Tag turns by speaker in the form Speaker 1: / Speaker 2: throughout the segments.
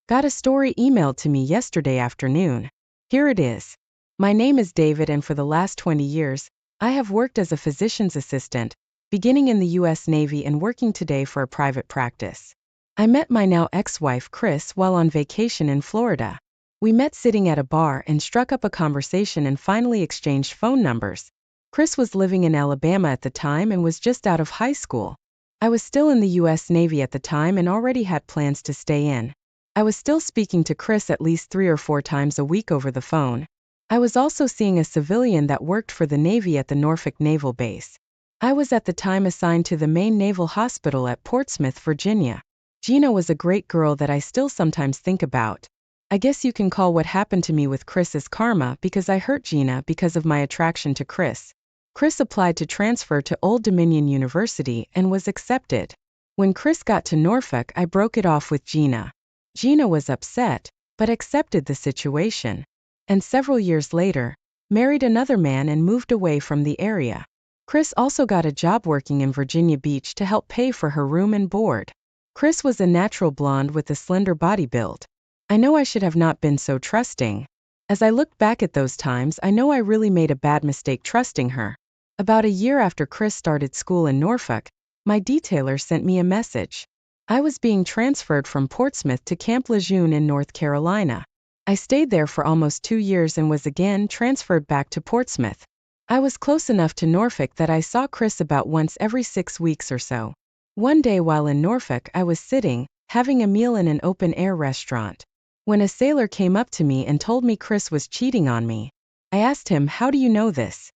Speaker 1: Got a story emailed to me yesterday afternoon. Here it is. My name is David, and for the last 20 years, I have worked as a physician's assistant, beginning in the U.S. Navy and working today for a private practice. I met my now ex-wife Chris while on vacation in Florida. We met sitting at a bar and struck up a conversation and finally exchanged phone numbers. Chris was living in Alabama at the time and was just out of high school. I was still in the U.S. Navy at the time and already had plans to stay in. I was still speaking to Chris at least 3 or 4 times a week over the phone. I was also seeing a civilian that worked for the Navy at the Norfolk Naval Base. I was at the time assigned to the main naval hospital at Portsmouth, Virginia. Gina was a great girl that I still sometimes think about. I guess you can call what happened to me with Chris as karma, because I hurt Gina because of my attraction to Chris. Chris applied to transfer to Old Dominion University and was accepted. When Chris got to Norfolk, I broke it off with Gina. Gina was upset, but accepted the situation. And several years later, married another man and moved away from the area. Chris also got a job working in Virginia Beach to help pay for her room and board. Chris was a natural blonde with a slender body build. I know I should have not been so trusting. As I look back at those times, I know I really made a bad mistake trusting her. About a year after Chris started school in Norfolk, my detailer sent me a message. I was being transferred from Portsmouth to Camp Lejeune in North Carolina. I stayed there for almost 2 years and was again transferred back to Portsmouth. I was close enough to Norfolk that I saw Chris about once every 6 weeks or so. One day while in Norfolk, I was sitting, having a meal in an open-air restaurant, when a sailor came up to me and told me Chris was cheating on me. I asked him, "How do you know this?"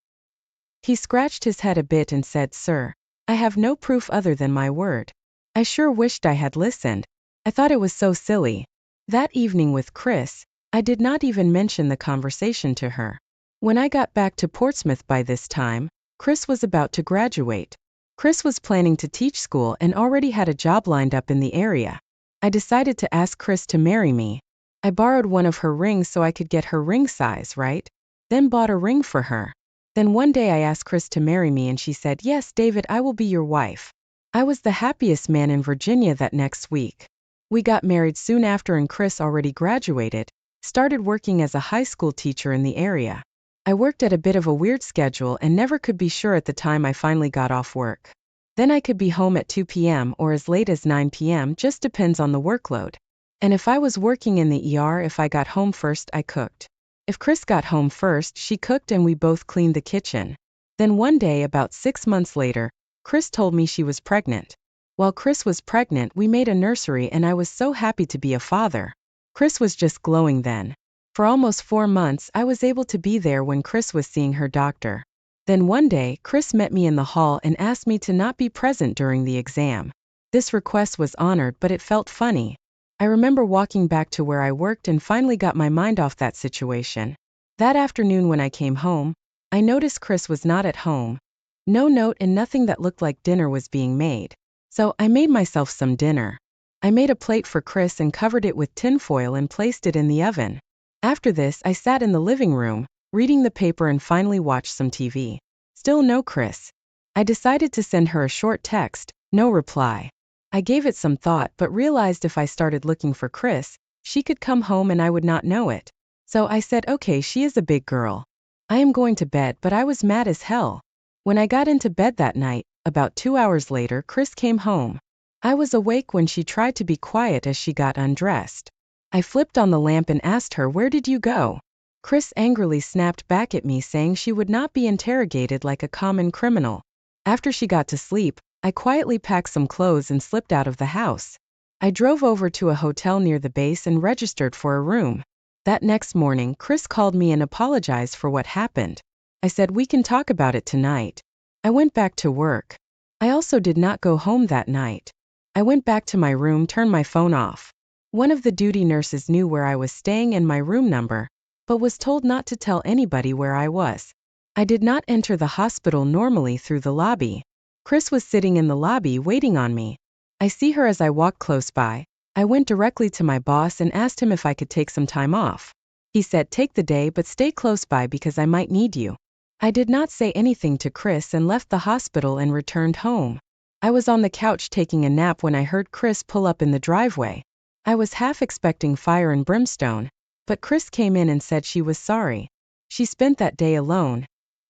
Speaker 1: He scratched his head a bit and said, "Sir, I have no proof other than my word." I sure wished I had listened. I thought it was so silly. That evening with Chris, I did not even mention the conversation to her. When I got back to Portsmouth by this time, Chris was about to graduate. Chris was planning to teach school and already had a job lined up in the area. I decided to ask Chris to marry me. I borrowed one of her rings so I could get her ring size right, then bought a ring for her. Then one day I asked Chris to marry me and she said, "Yes, David, I will be your wife." I was the happiest man in Virginia that next week. We got married soon after and Chris already graduated, started working as a high school teacher in the area. I worked at a bit of a weird schedule and never could be sure at the time I finally got off work. Then I could be home at 2 p.m. or as late as 9 p.m., just depends on the workload. And if I was working in the ER, if I got home first, I cooked. If Chris got home first, she cooked and we both cleaned the kitchen. Then one day, about 6 months later, Chris told me she was pregnant. While Chris was pregnant, we made a nursery and I was so happy to be a father. Chris was just glowing then. For almost 4 months, I was able to be there when Chris was seeing her doctor. Then one day, Chris met me in the hall and asked me to not be present during the exam. This request was honored, but it felt funny. I remember walking back to where I worked and finally got my mind off that situation. That afternoon when I came home, I noticed Chris was not at home. No note and nothing that looked like dinner was being made. So I made myself some dinner. I made a plate for Chris and covered it with tinfoil and placed it in the oven. After this, I sat in the living room, reading the paper and finally watched some TV. Still no Chris. I decided to send her a short text, no reply. I gave it some thought but realized if I started looking for Chris, she could come home and I would not know it. So I said, okay, she is a big girl. I am going to bed, but I was mad as hell. When I got into bed that night, about 2 hours later, Chris came home. I was awake when she tried to be quiet as she got undressed. I flipped on the lamp and asked her, "Where did you go?" Chris angrily snapped back at me saying she would not be interrogated like a common criminal. After she got to sleep, I quietly packed some clothes and slipped out of the house. I drove over to a hotel near the base and registered for a room. That next morning, Chris called me and apologized for what happened. I said, "We can talk about it tonight." I went back to work. I also did not go home that night. I went back to my room, turned my phone off. One of the duty nurses knew where I was staying and my room number, but was told not to tell anybody where I was. I did not enter the hospital normally through the lobby. Chris was sitting in the lobby waiting on me. I see her as I walked close by. I went directly to my boss and asked him if I could take some time off. He said, "Take the day, but stay close by because I might need you." I did not say anything to Chris and left the hospital and returned home. I was on the couch taking a nap when I heard Chris pull up in the driveway. I was half expecting fire and brimstone, but Chris came in and said she was sorry. She spent that day alone,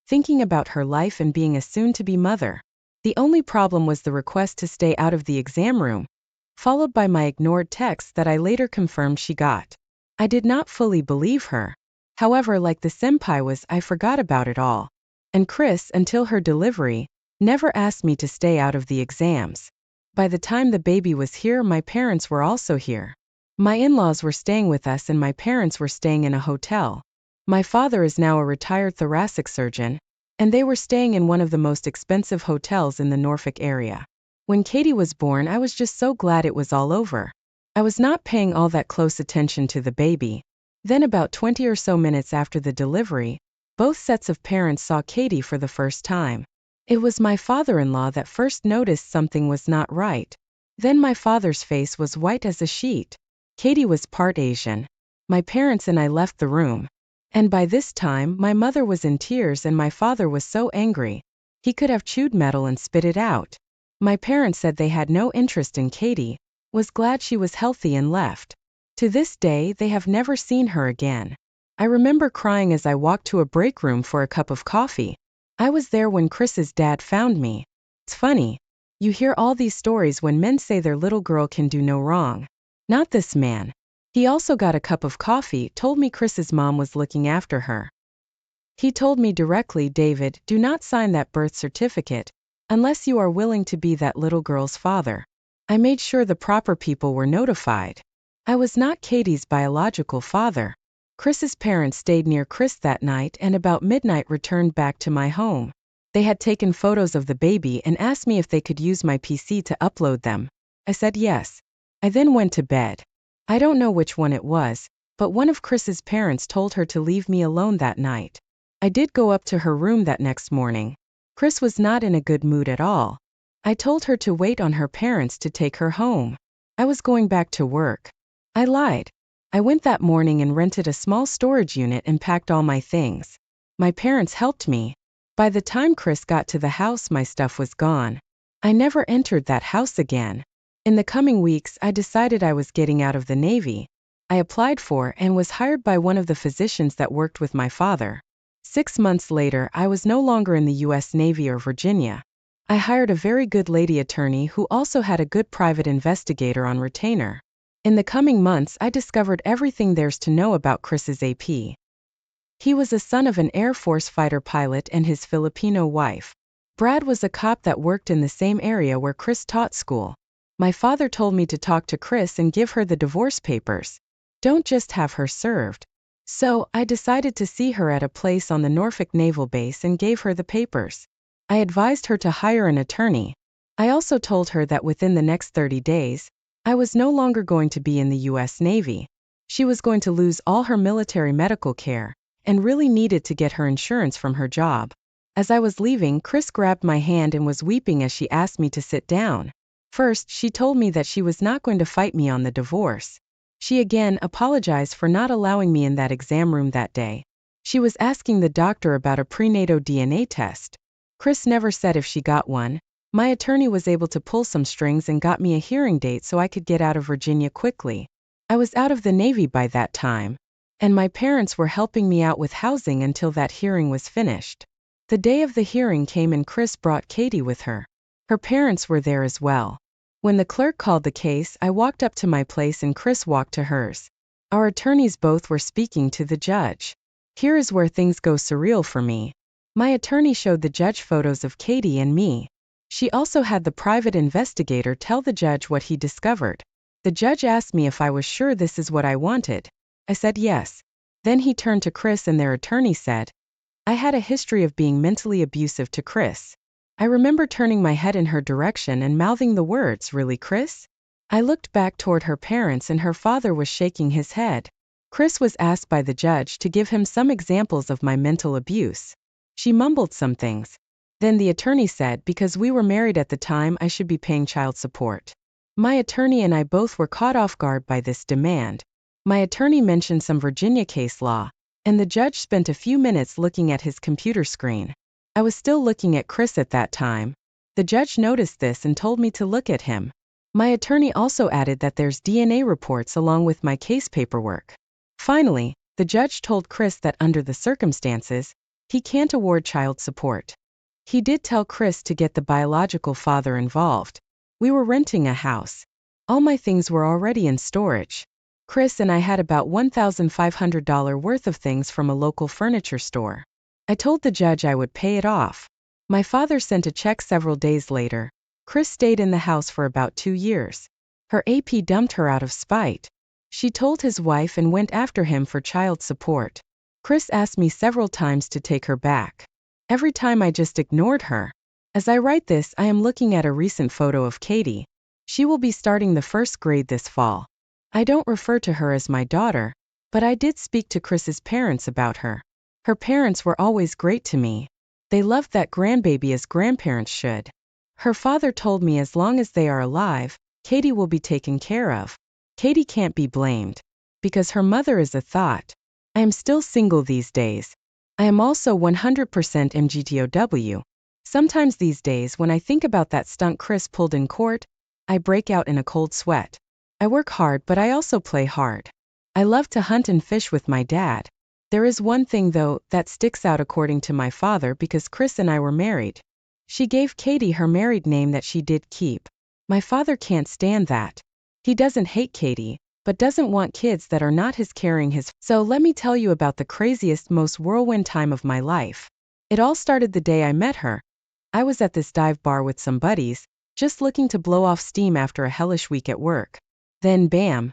Speaker 1: thinking about her life and being a soon-to-be mother. The only problem was the request to stay out of the exam room, followed by my ignored text that I later confirmed she got. I did not fully believe her. However, like the senpai was, I forgot about it all. And Chris, until her delivery, never asked me to stay out of the exams. By the time the baby was here, my parents were also here. My in-laws were staying with us and my parents were staying in a hotel. My father is now a retired thoracic surgeon, and they were staying in one of the most expensive hotels in the Norfolk area. When Katie was born, I was just so glad it was all over. I was not paying all that close attention to the baby. Then about 20 or so minutes after the delivery, both sets of parents saw Katie for the first time. It was my father-in-law that first noticed something was not right. Then my father's face was white as a sheet. Katie was part Asian. My parents and I left the room. And by this time, my mother was in tears and my father was so angry. He could have chewed metal and spit it out. My parents said they had no interest in Katie, was glad she was healthy and left. To this day, they have never seen her again. I remember crying as I walked to a break room for a cup of coffee. I was there when Chris's dad found me. It's funny. You hear all these stories when men say their little girl can do no wrong. Not this man. He also got a cup of coffee, told me Chris's mom was looking after her. He told me directly, David, do not sign that birth certificate, unless you are willing to be that little girl's father. I made sure the proper people were notified. I was not Katie's biological father. Chris's parents stayed near Chris that night and about midnight returned back to my home. They had taken photos of the baby and asked me if they could use my PC to upload them. I said yes. I then went to bed. I don't know which one it was, but one of Chris's parents told her to leave me alone that night. I did go up to her room that next morning. Chris was not in a good mood at all. I told her to wait on her parents to take her home. I was going back to work. I lied. I went that morning and rented a small storage unit and packed all my things. My parents helped me. By the time Chris got to the house, my stuff was gone. I never entered that house again. In the coming weeks, I decided I was getting out of the Navy. I applied for and was hired by one of the physicians that worked with my father. 6 months later, I was no longer in the U.S. Navy or Virginia. I hired a very good lady attorney who also had a good private investigator on retainer. In the coming months, I discovered everything there's to know about Chris's AP. He was a son of an Air Force fighter pilot and his Filipino wife. Brad was a cop that worked in the same area where Chris taught school. My father told me to talk to Chris and give her the divorce papers. Don't just have her served. So, I decided to see her at a place on the Norfolk Naval Base and gave her the papers. I advised her to hire an attorney. I also told her that within the next 30 days, I was no longer going to be in the U.S. Navy. She was going to lose all her military medical care, and really needed to get her insurance from her job. As I was leaving, Chris grabbed my hand and was weeping as she asked me to sit down. First, she told me that she was not going to fight me on the divorce. She again apologized for not allowing me in that exam room that day. She was asking the doctor about a prenatal DNA test. Chris never said if she got one. My attorney was able to pull some strings and got me a hearing date so I could get out of Virginia quickly. I was out of the Navy by that time, and my parents were helping me out with housing until that hearing was finished. The day of the hearing came and Chris brought Katie with her. Her parents were there as well. When the clerk called the case, I walked up to my place and Chris walked to hers. Our attorneys both were speaking to the judge. Here is where things go surreal for me. My attorney showed the judge photos of Katie and me. She also had the private investigator tell the judge what he discovered. The judge asked me if I was sure this is what I wanted. I said yes. Then he turned to Chris and their attorney said, I had a history of being mentally abusive to Chris. I remember turning my head in her direction and mouthing the words, really, Chris? I looked back toward her parents and her father was shaking his head. Chris was asked by the judge to give him some examples of my mental abuse. She mumbled some things. Then the attorney said because we were married at the time I should be paying child support. My attorney and I both were caught off guard by this demand. My attorney mentioned some Virginia case law, and the judge spent a few minutes looking at his computer screen. I was still looking at Chris at that time. The judge noticed this and told me to look at him. My attorney also added that there's DNA reports along with my case paperwork. Finally, the judge told Chris that under the circumstances, he can't award child support. He did tell Chris to get the biological father involved. We were renting a house. All my things were already in storage. Chris and I had about $1,500 worth of things from a local furniture store. I told the judge I would pay it off. My father sent a check several days later. Chris stayed in the house for about 2 years. Her AP dumped her out of spite. She told his wife and went after him for child support. Chris asked me several times to take her back. Every time I just ignored her. As I write this, I am looking at a recent photo of Katie. She will be starting the first grade this fall. I don't refer to her as my daughter, but I did speak to Chris's parents about her. Her parents were always great to me. They loved that grandbaby as grandparents should. Her father told me as long as they are alive, Katie will be taken care of. Katie can't be blamed. Because her mother is a thought. I am still single these days. I am also 100% MGTOW. Sometimes these days when I think about that stunt Chris pulled in court, I break out in a cold sweat. I work hard but I also play hard. I love to hunt and fish with my dad. There is one thing though, that sticks out according to my father because Chris and I were married. She gave Katie her married name that she did keep. My father can't stand that. He doesn't hate Katie, but doesn't want kids that are not his carrying his. So let me tell you about the craziest, most whirlwind time of my life. It all started the day I met her. I was at this dive bar with some buddies, just looking to blow off steam after a hellish week at work. Then bam!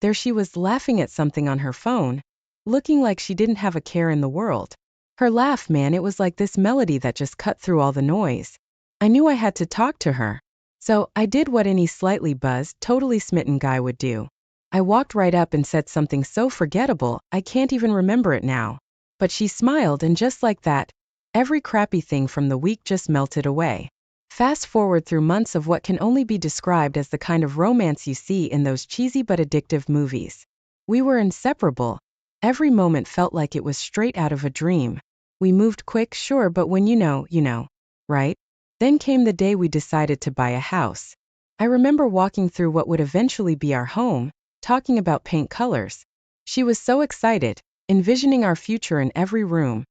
Speaker 1: There she was laughing at something on her phone, looking like she didn't have a care in the world. Her laugh, man, it was like this melody that just cut through all the noise. I knew I had to talk to her. So, I did what any slightly buzzed, totally smitten guy would do. I walked right up and said something so forgettable, I can't even remember it now. But she smiled and just like that, every crappy thing from the week just melted away. Fast forward through months of what can only be described as the kind of romance you see in those cheesy but addictive movies. We were inseparable. Every moment felt like it was straight out of a dream. We moved quick, sure, but when you know, right? Then came the day we decided to buy a house. I remember walking through what would eventually be our home, talking about paint colors. She was so excited, envisioning our future in every room.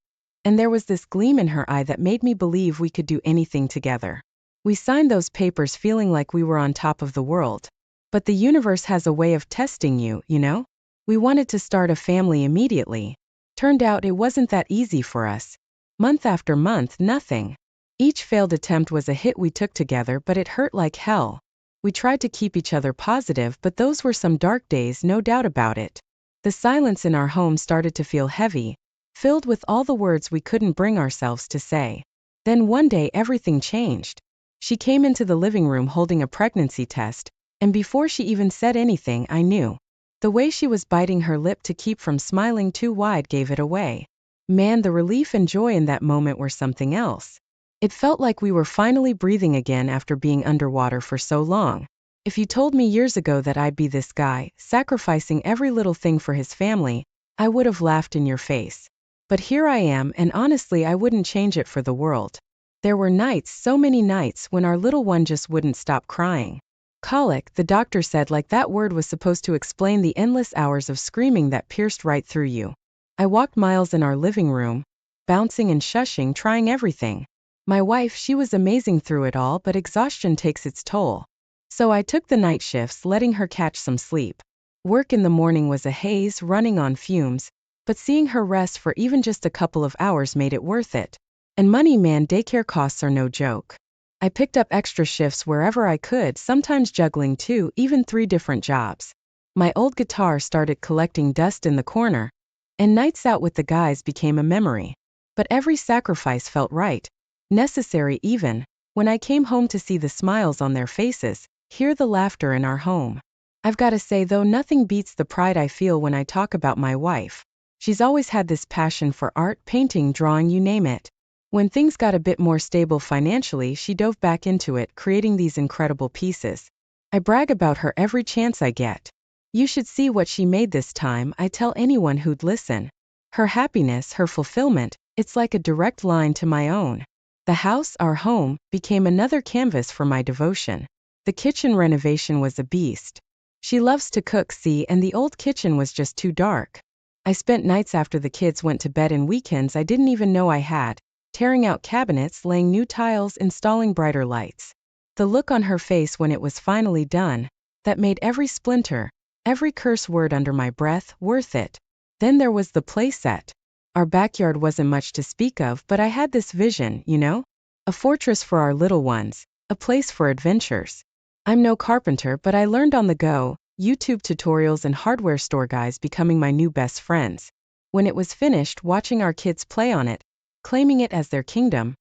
Speaker 1: And there was this gleam in her eye that made me believe we could do anything together. We signed those papers feeling like we were on top of the world. But the universe has a way of testing you, you know? We wanted to start a family immediately. Turned out it wasn't that easy for us. Month after month, nothing. Each failed attempt was a hit we took together, but it hurt like hell. We tried to keep each other positive, but those were some dark days, no doubt about it. The silence in our home started to feel heavy, filled with all the words we couldn't bring ourselves to say. Then one day everything changed. She came into the living room holding a pregnancy test, and before she even said anything, I knew. The way she was biting her lip to keep from smiling too wide gave it away. Man, the relief and joy in that moment were something else. It felt like we were finally breathing again after being underwater for so long. If you told me years ago that I'd be this guy, sacrificing every little thing for his family, I would have laughed in your face. But here I am, and honestly I wouldn't change it for the world. There were nights, so many nights, when our little one just wouldn't stop crying. Colic, the doctor said, like that word was supposed to explain the endless hours of screaming that pierced right through you. I walked miles in our living room, bouncing and shushing, trying everything. My wife, she was amazing through it all, but exhaustion takes its toll. So I took the night shifts, letting her catch some sleep. Work in the morning was a haze, running on fumes, but seeing her rest for even just a couple of hours made it worth it. And money, man, daycare costs are no joke. I picked up extra shifts wherever I could, sometimes juggling 2, even 3 different jobs. My old guitar started collecting dust in the corner, and nights out with the guys became a memory. But every sacrifice felt right, necessary even. When I came home to see the smiles on their faces, hear the laughter in our home. I've got to say though, nothing beats the pride I feel when I talk about my wife. She's always had this passion for art, painting, drawing, you name it. When things got a bit more stable financially, she dove back into it, creating these incredible pieces. I brag about her every chance I get. You should see what she made this time, I tell anyone who'd listen. Her happiness, her fulfillment, it's like a direct line to my own. The house, our home, became another canvas for my devotion. The kitchen renovation was a beast. She loves to cook, see, and the old kitchen was just too dark. I spent nights after the kids went to bed and weekends I didn't even know I had, tearing out cabinets, laying new tiles, installing brighter lights. The look on her face when it was finally done, that made every splinter, every curse word under my breath, worth it. Then there was the playset. Our backyard wasn't much to speak of, but I had this vision, you know? A fortress for our little ones, a place for adventures. I'm no carpenter, but I learned on the go, YouTube tutorials and hardware store guys becoming my new best friends. When it was finished, watching our kids play on it, claiming it as their kingdom,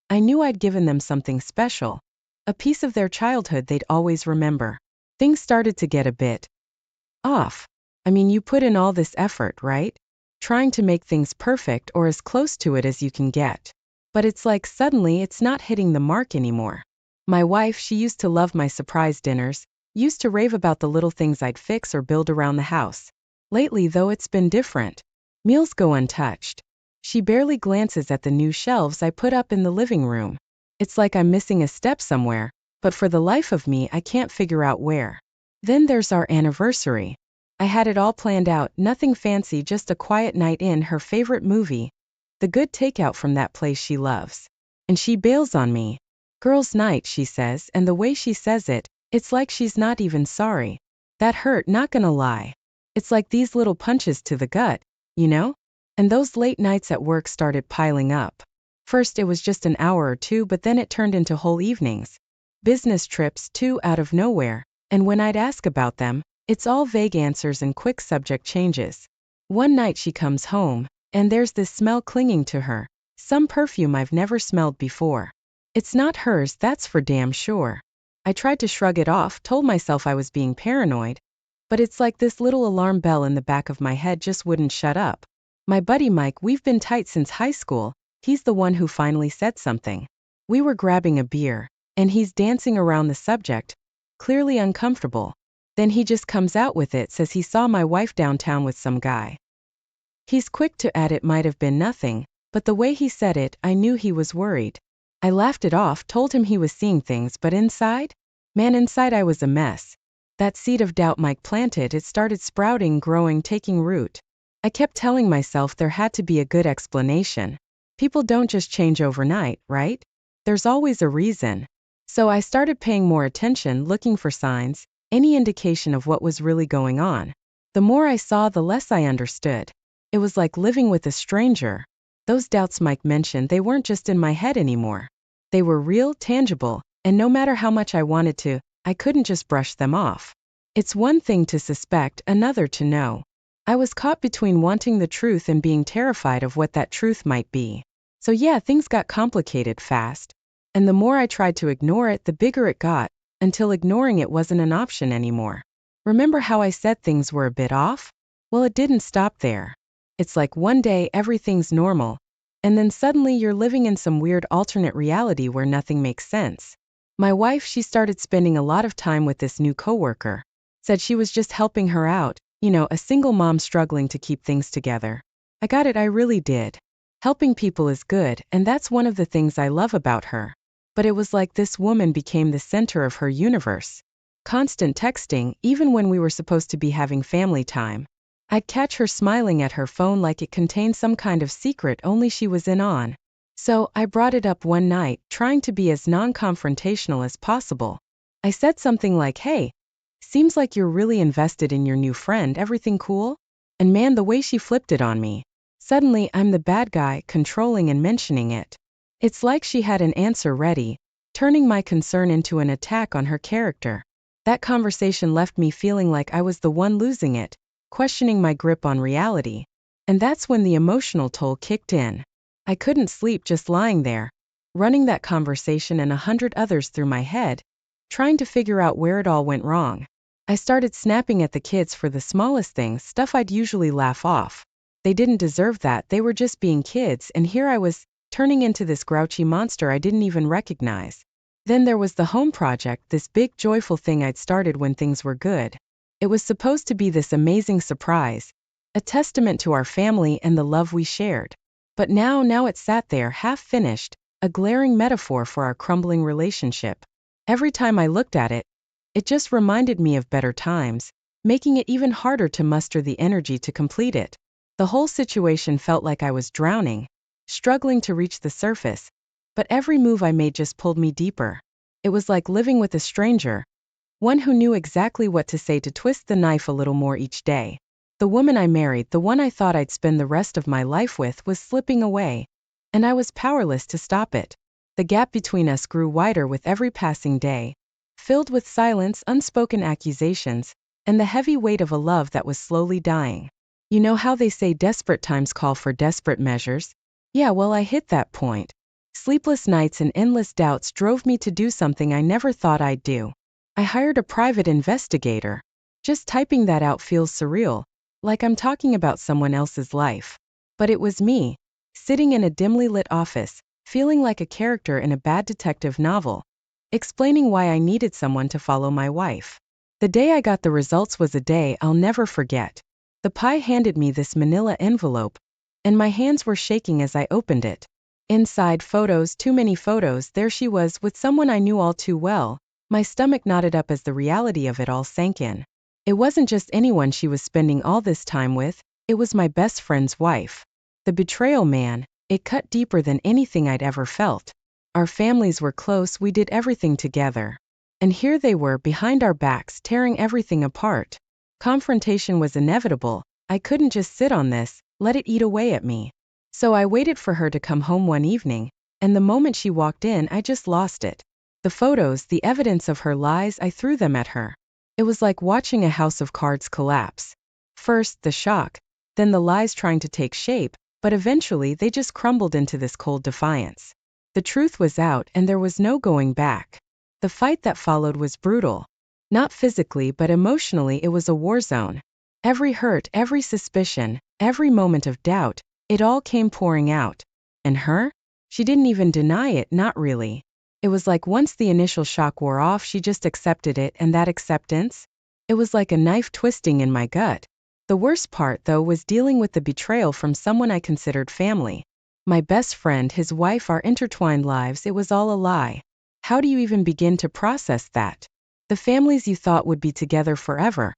Speaker 1: I knew I'd given them something special. A piece of their childhood they'd always remember. Things started to get a bit off. I mean, you put in all this effort, right? Trying to make things perfect or as close to it as you can get. But it's like suddenly it's not hitting the mark anymore. My wife, she used to love my surprise dinners, used to rave about the little things I'd fix or build around the house. Lately, though, it's been different. Meals go untouched. She barely glances at the new shelves I put up in the living room. It's like I'm missing a step somewhere, but for the life of me, I can't figure out where. Then there's our anniversary. I had it all planned out, nothing fancy, just a quiet night in her favorite movie, the good takeout from that place she loves. And she bails on me. Girls' night, she says, and the way she says it, it's like she's not even sorry. That hurt, not gonna lie. It's like these little punches to the gut, you know? And those late nights at work started piling up. First it was just an hour or two, but then it turned into whole evenings. Business trips, too, out of nowhere, and when I'd ask about them, it's all vague answers and quick subject changes. One night she comes home, and there's this smell clinging to her, some perfume I've never smelled before. It's not hers, that's for damn sure. I tried to shrug it off, told myself I was being paranoid, but it's like this little alarm bell in the back of my head just wouldn't shut up. My buddy Mike, we've been tight since high school, he's the one who finally said something. We were grabbing a beer, and he's dancing around the subject, clearly uncomfortable. Then he just comes out with it, says he saw my wife downtown with some guy. He's quick to add it might have been nothing, but the way he said it, I knew he was worried. I laughed it off, told him he was seeing things, but inside? Man, inside I was a mess. That seed of doubt Mike planted, it started sprouting, growing, taking root. I kept telling myself there had to be a good explanation. People don't just change overnight, right? There's always a reason. So I started paying more attention, looking for signs, any indication of what was really going on. The more I saw, the less I understood. It was like living with a stranger. Those doubts Mike mentioned, they weren't just in my head anymore. They were real, tangible, and no matter how much I wanted to, I couldn't just brush them off. It's one thing to suspect, another to know. I was caught between wanting the truth and being terrified of what that truth might be. So yeah, things got complicated fast. And the more I tried to ignore it, the bigger it got, until ignoring it wasn't an option anymore. Remember how I said things were a bit off? Well, it didn't stop there. It's like one day everything's normal, and then suddenly you're living in some weird alternate reality where nothing makes sense. My wife, she started spending a lot of time with this new coworker. Said she was just helping her out, you know, a single mom struggling to keep things together. I got it, I really did. Helping people is good, and that's one of the things I love about her. But it was like this woman became the center of her universe. Constant texting, even when we were supposed to be having family time. I'd catch her smiling at her phone like it contained some kind of secret only she was in on. So I brought it up one night, trying to be as non-confrontational as possible. I said something like, "Hey, seems like you're really invested in your new friend, everything cool?" And man, the way she flipped it on me. Suddenly I'm the bad guy, controlling and mentioning it. It's like she had an answer ready, turning my concern into an attack on her character. That conversation left me feeling like I was the one losing it, questioning my grip on reality. And that's when the emotional toll kicked in. I couldn't sleep just lying there, running that conversation and 100 others through my head, trying to figure out where it all went wrong. I started snapping at the kids for the smallest things, stuff I'd usually laugh off. They didn't deserve that, they were just being kids, and here I was, turning into this grouchy monster I didn't even recognize. Then there was the home project, this big joyful thing I'd started when things were good. It was supposed to be this amazing surprise, a testament to our family and the love we shared. But now it sat there, half finished, a glaring metaphor for our crumbling relationship. Every time I looked at it, It just reminded me of better times, making it even harder to muster the energy to complete it. The whole situation felt like I was drowning, struggling to reach the surface, but every move I made just pulled me deeper. It was like living with a stranger, one who knew exactly what to say to twist the knife a little more each day. The woman I married, the one I thought I'd spend the rest of my life with, was slipping away, and I was powerless to stop it. The gap between us grew wider with every passing day, filled with silence, unspoken accusations, and the heavy weight of a love that was slowly dying. You know how they say desperate times call for desperate measures? Yeah, well, I hit that point. Sleepless nights and endless doubts drove me to do something I never thought I'd do. I hired a private investigator. Just typing that out feels surreal, like I'm talking about someone else's life. But it was me, sitting in a dimly lit office, feeling like a character in a bad detective novel, explaining why I needed someone to follow my wife. The day I got the results was a day I'll never forget. The PI handed me this manila envelope, and my hands were shaking as I opened it. Inside, photos, too many photos. There she was with someone I knew all too well. My stomach knotted up as the reality of it all sank in. It wasn't just anyone she was spending all this time with, it was my best friend's wife. The betrayal, man, it cut deeper than anything I'd ever felt. Our families were close, we did everything together. And here they were behind our backs, tearing everything apart. Confrontation was inevitable. I couldn't just sit on this, let it eat away at me. So I waited for her to come home one evening, and the moment she walked in, I just lost it. The photos, the evidence of her lies, I threw them at her. It was like watching a house of cards collapse. First, the shock, then the lies trying to take shape, but eventually they just crumbled into this cold defiance. The truth was out, and there was no going back. The fight that followed was brutal. Not physically, but emotionally, it was a war zone. Every hurt, every suspicion, every moment of doubt, it all came pouring out. And her? She didn't even deny it, not really. It was like once the initial shock wore off, she just accepted it, and that acceptance? It was like a knife twisting in my gut. The worst part, though, was dealing with the betrayal from someone I considered family. My best friend, his wife, our intertwined lives, it was all a lie. How do you even begin to process that? The families you thought would be together forever,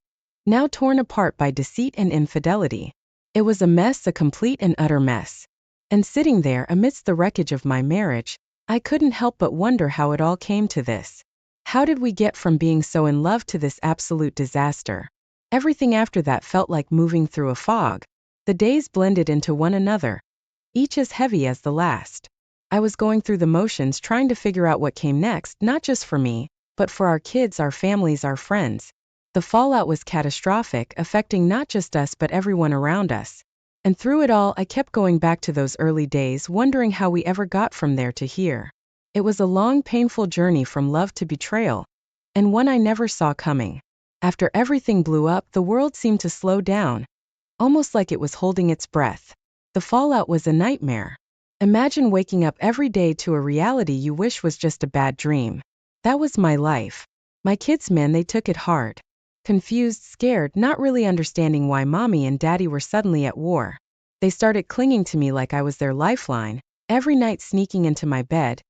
Speaker 1: now torn apart by deceit and infidelity. It was a mess, a complete and utter mess. And sitting there amidst the wreckage of my marriage, I couldn't help but wonder how it all came to this. How did we get from being so in love to this absolute disaster? Everything after that felt like moving through a fog. The days blended into one another, each as heavy as the last. I was going through the motions trying to figure out what came next, not just for me, but for our kids, our families, our friends. The fallout was catastrophic, affecting not just us but everyone around us. And through it all, I kept going back to those early days, wondering how we ever got from there to here. It was a long, painful journey from love to betrayal, and one I never saw coming. After everything blew up, the world seemed to slow down, almost like it was holding its breath. The fallout was a nightmare. Imagine waking up every day to a reality you wish was just a bad dream. That was my life. My kids, man, they took it hard. Confused, scared, not really understanding why mommy and daddy were suddenly at war. They started clinging to me like I was their lifeline, every night sneaking into my bed,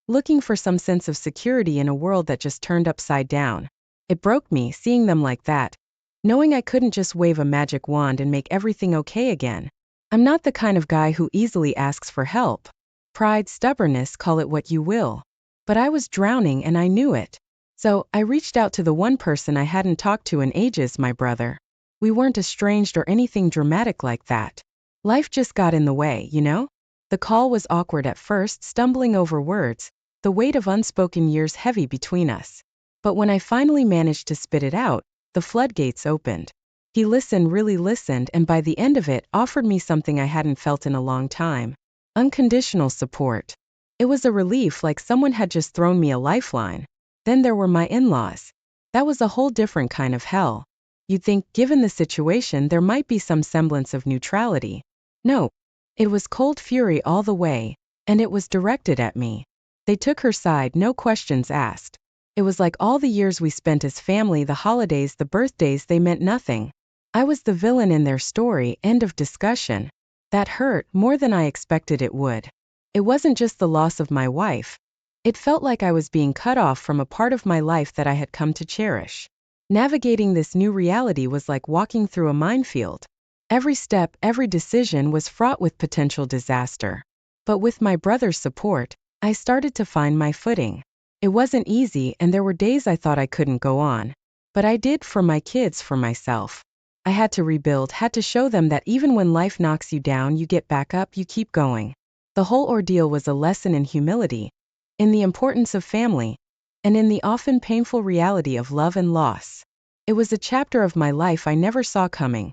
Speaker 1: looking for some sense of security in a world that just turned upside down. It broke me, seeing them like that, knowing I couldn't just wave a magic wand and make everything okay again. I'm not the kind of guy who easily asks for help. Pride, stubbornness, call it what you will. But I was drowning and I knew it. So, I reached out to the one person I hadn't talked to in ages, my brother. We weren't estranged or anything dramatic like that. Life just got in the way, you know? The call was awkward at first, stumbling over words, the weight of unspoken years heavy between us. But when I finally managed to spit it out, the floodgates opened. He listened, really listened, and by the end of it, offered me something I hadn't felt in a long time. Unconditional support. It was a relief, like someone had just thrown me a lifeline. Then there were my in-laws. That was a whole different kind of hell. You'd think, given the situation, there might be some semblance of neutrality. No. It was cold fury all the way, and it was directed at me. They took her side, no questions asked. It was like all the years we spent as family, the holidays, the birthdays, they meant nothing. I was the villain in their story, end of discussion. That hurt more than I expected it would. It wasn't just the loss of my wife. It felt like I was being cut off from a part of my life that I had come to cherish. Navigating this new reality was like walking through a minefield. Every step, every decision was fraught with potential disaster. But with my brother's support, I started to find my footing. It wasn't easy, and there were days I thought I couldn't go on. But I did, for my kids, for myself. I had to rebuild, had to show them that even when life knocks you down, you get back up, you keep going. The whole ordeal was a lesson in humility, in the importance of family, and in the often painful reality of love and loss. It was a chapter of my life I never saw coming,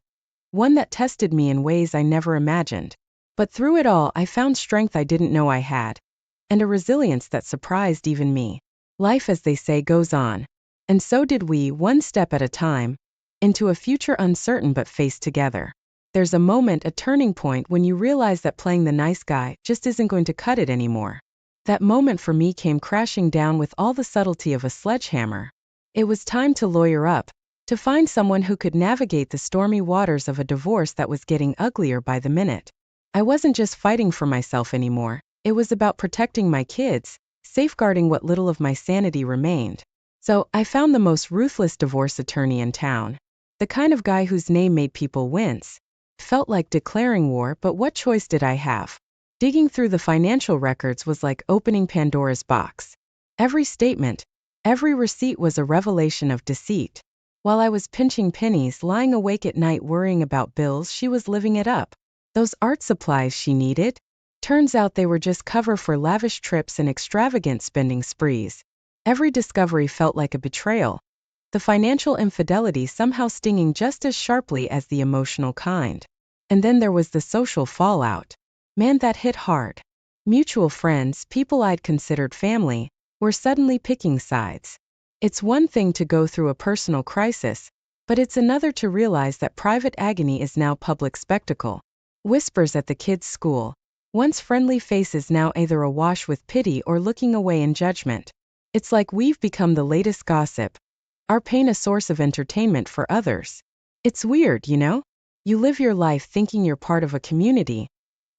Speaker 1: one that tested me in ways I never imagined. But through it all, I found strength I didn't know I had, and a resilience that surprised even me. Life, as they say, goes on. And so did we, one step at a time, into a future uncertain but faced together. There's a moment, a turning point, when you realize that playing the nice guy just isn't going to cut it anymore. That moment for me came crashing down with all the subtlety of a sledgehammer. It was time to lawyer up, to find someone who could navigate the stormy waters of a divorce that was getting uglier by the minute. I wasn't just fighting for myself anymore, it was about protecting my kids, safeguarding what little of my sanity remained. So, I found the most ruthless divorce attorney in town. The kind of guy whose name made people wince. Felt like declaring war, but what choice did I have? Digging through the financial records was like opening Pandora's box. Every statement, every receipt was a revelation of deceit. While I was pinching pennies, lying awake at night worrying about bills, she was living it up. Those art supplies she needed? Turns out they were just cover for lavish trips and extravagant spending sprees. Every discovery felt like a betrayal, the financial infidelity somehow stinging just as sharply as the emotional kind. And then there was the social fallout. Man, that hit hard. Mutual friends, people I'd considered family, were suddenly picking sides. It's one thing to go through a personal crisis, but it's another to realize that private agony is now public spectacle. Whispers at the kids' school, once friendly faces now either awash with pity or looking away in judgment. It's like we've become the latest gossip, our pain a source of entertainment for others. It's weird, you know? You live your life thinking you're part of a community,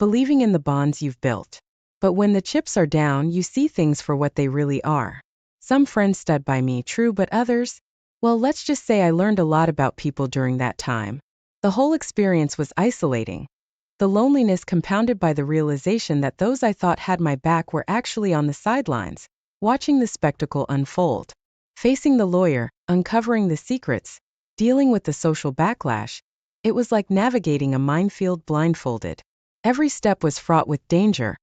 Speaker 1: believing in the bonds you've built. But when the chips are down, you see things for what they really are. Some friends stood by me, true, but others? Well, let's just say I learned a lot about people during that time. The whole experience was isolating. The loneliness compounded by the realization that those I thought had my back were actually on the sidelines, watching the spectacle unfold. Facing the lawyer, uncovering the secrets, dealing with the social backlash, it was like navigating a minefield blindfolded. Every step was fraught with danger,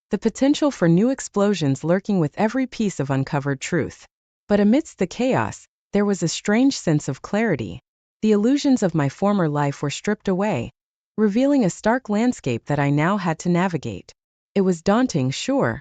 Speaker 1: the potential for new explosions lurking with every piece of uncovered truth. But amidst the chaos, there was a strange sense of clarity. The illusions of my former life were stripped away, revealing a stark landscape that I now had to navigate. It was daunting, sure,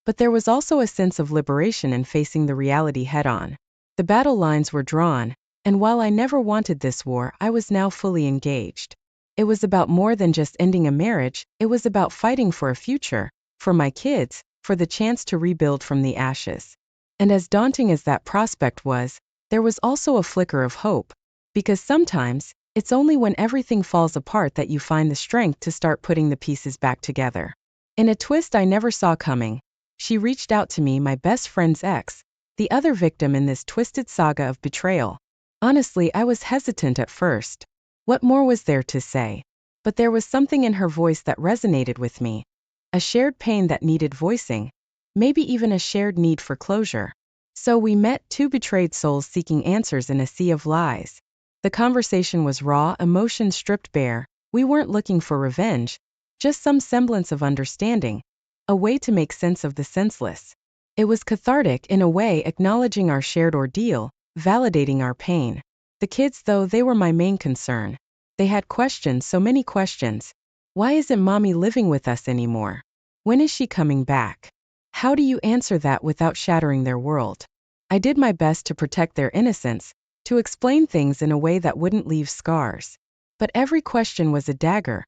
Speaker 1: but there was also a sense of liberation in facing the reality head-on. The battle lines were drawn, and while I never wanted this war, I was now fully engaged. It was about more than just ending a marriage, it was about fighting for a future, for my kids, for the chance to rebuild from the ashes. And as daunting as that prospect was, there was also a flicker of hope, because sometimes, it's only when everything falls apart that you find the strength to start putting the pieces back together. In a twist I never saw coming, she reached out to me, my best friend's ex, the other victim in this twisted saga of betrayal. Honestly, I was hesitant at first. What more was there to say? But there was something in her voice that resonated with me. A shared pain that needed voicing. Maybe even a shared need for closure. So we met, two betrayed souls seeking answers in a sea of lies. The conversation was raw, emotion stripped bare. We weren't looking for revenge, just some semblance of understanding, a way to make sense of the senseless. It was cathartic in a way, acknowledging our shared ordeal, validating our pain. The kids, though, they were my main concern. They had questions, so many questions. Why isn't mommy living with us anymore? When is she coming back? How do you answer that without shattering their world? I did my best to protect their innocence, to explain things in a way that wouldn't leave scars. But every question was a dagger,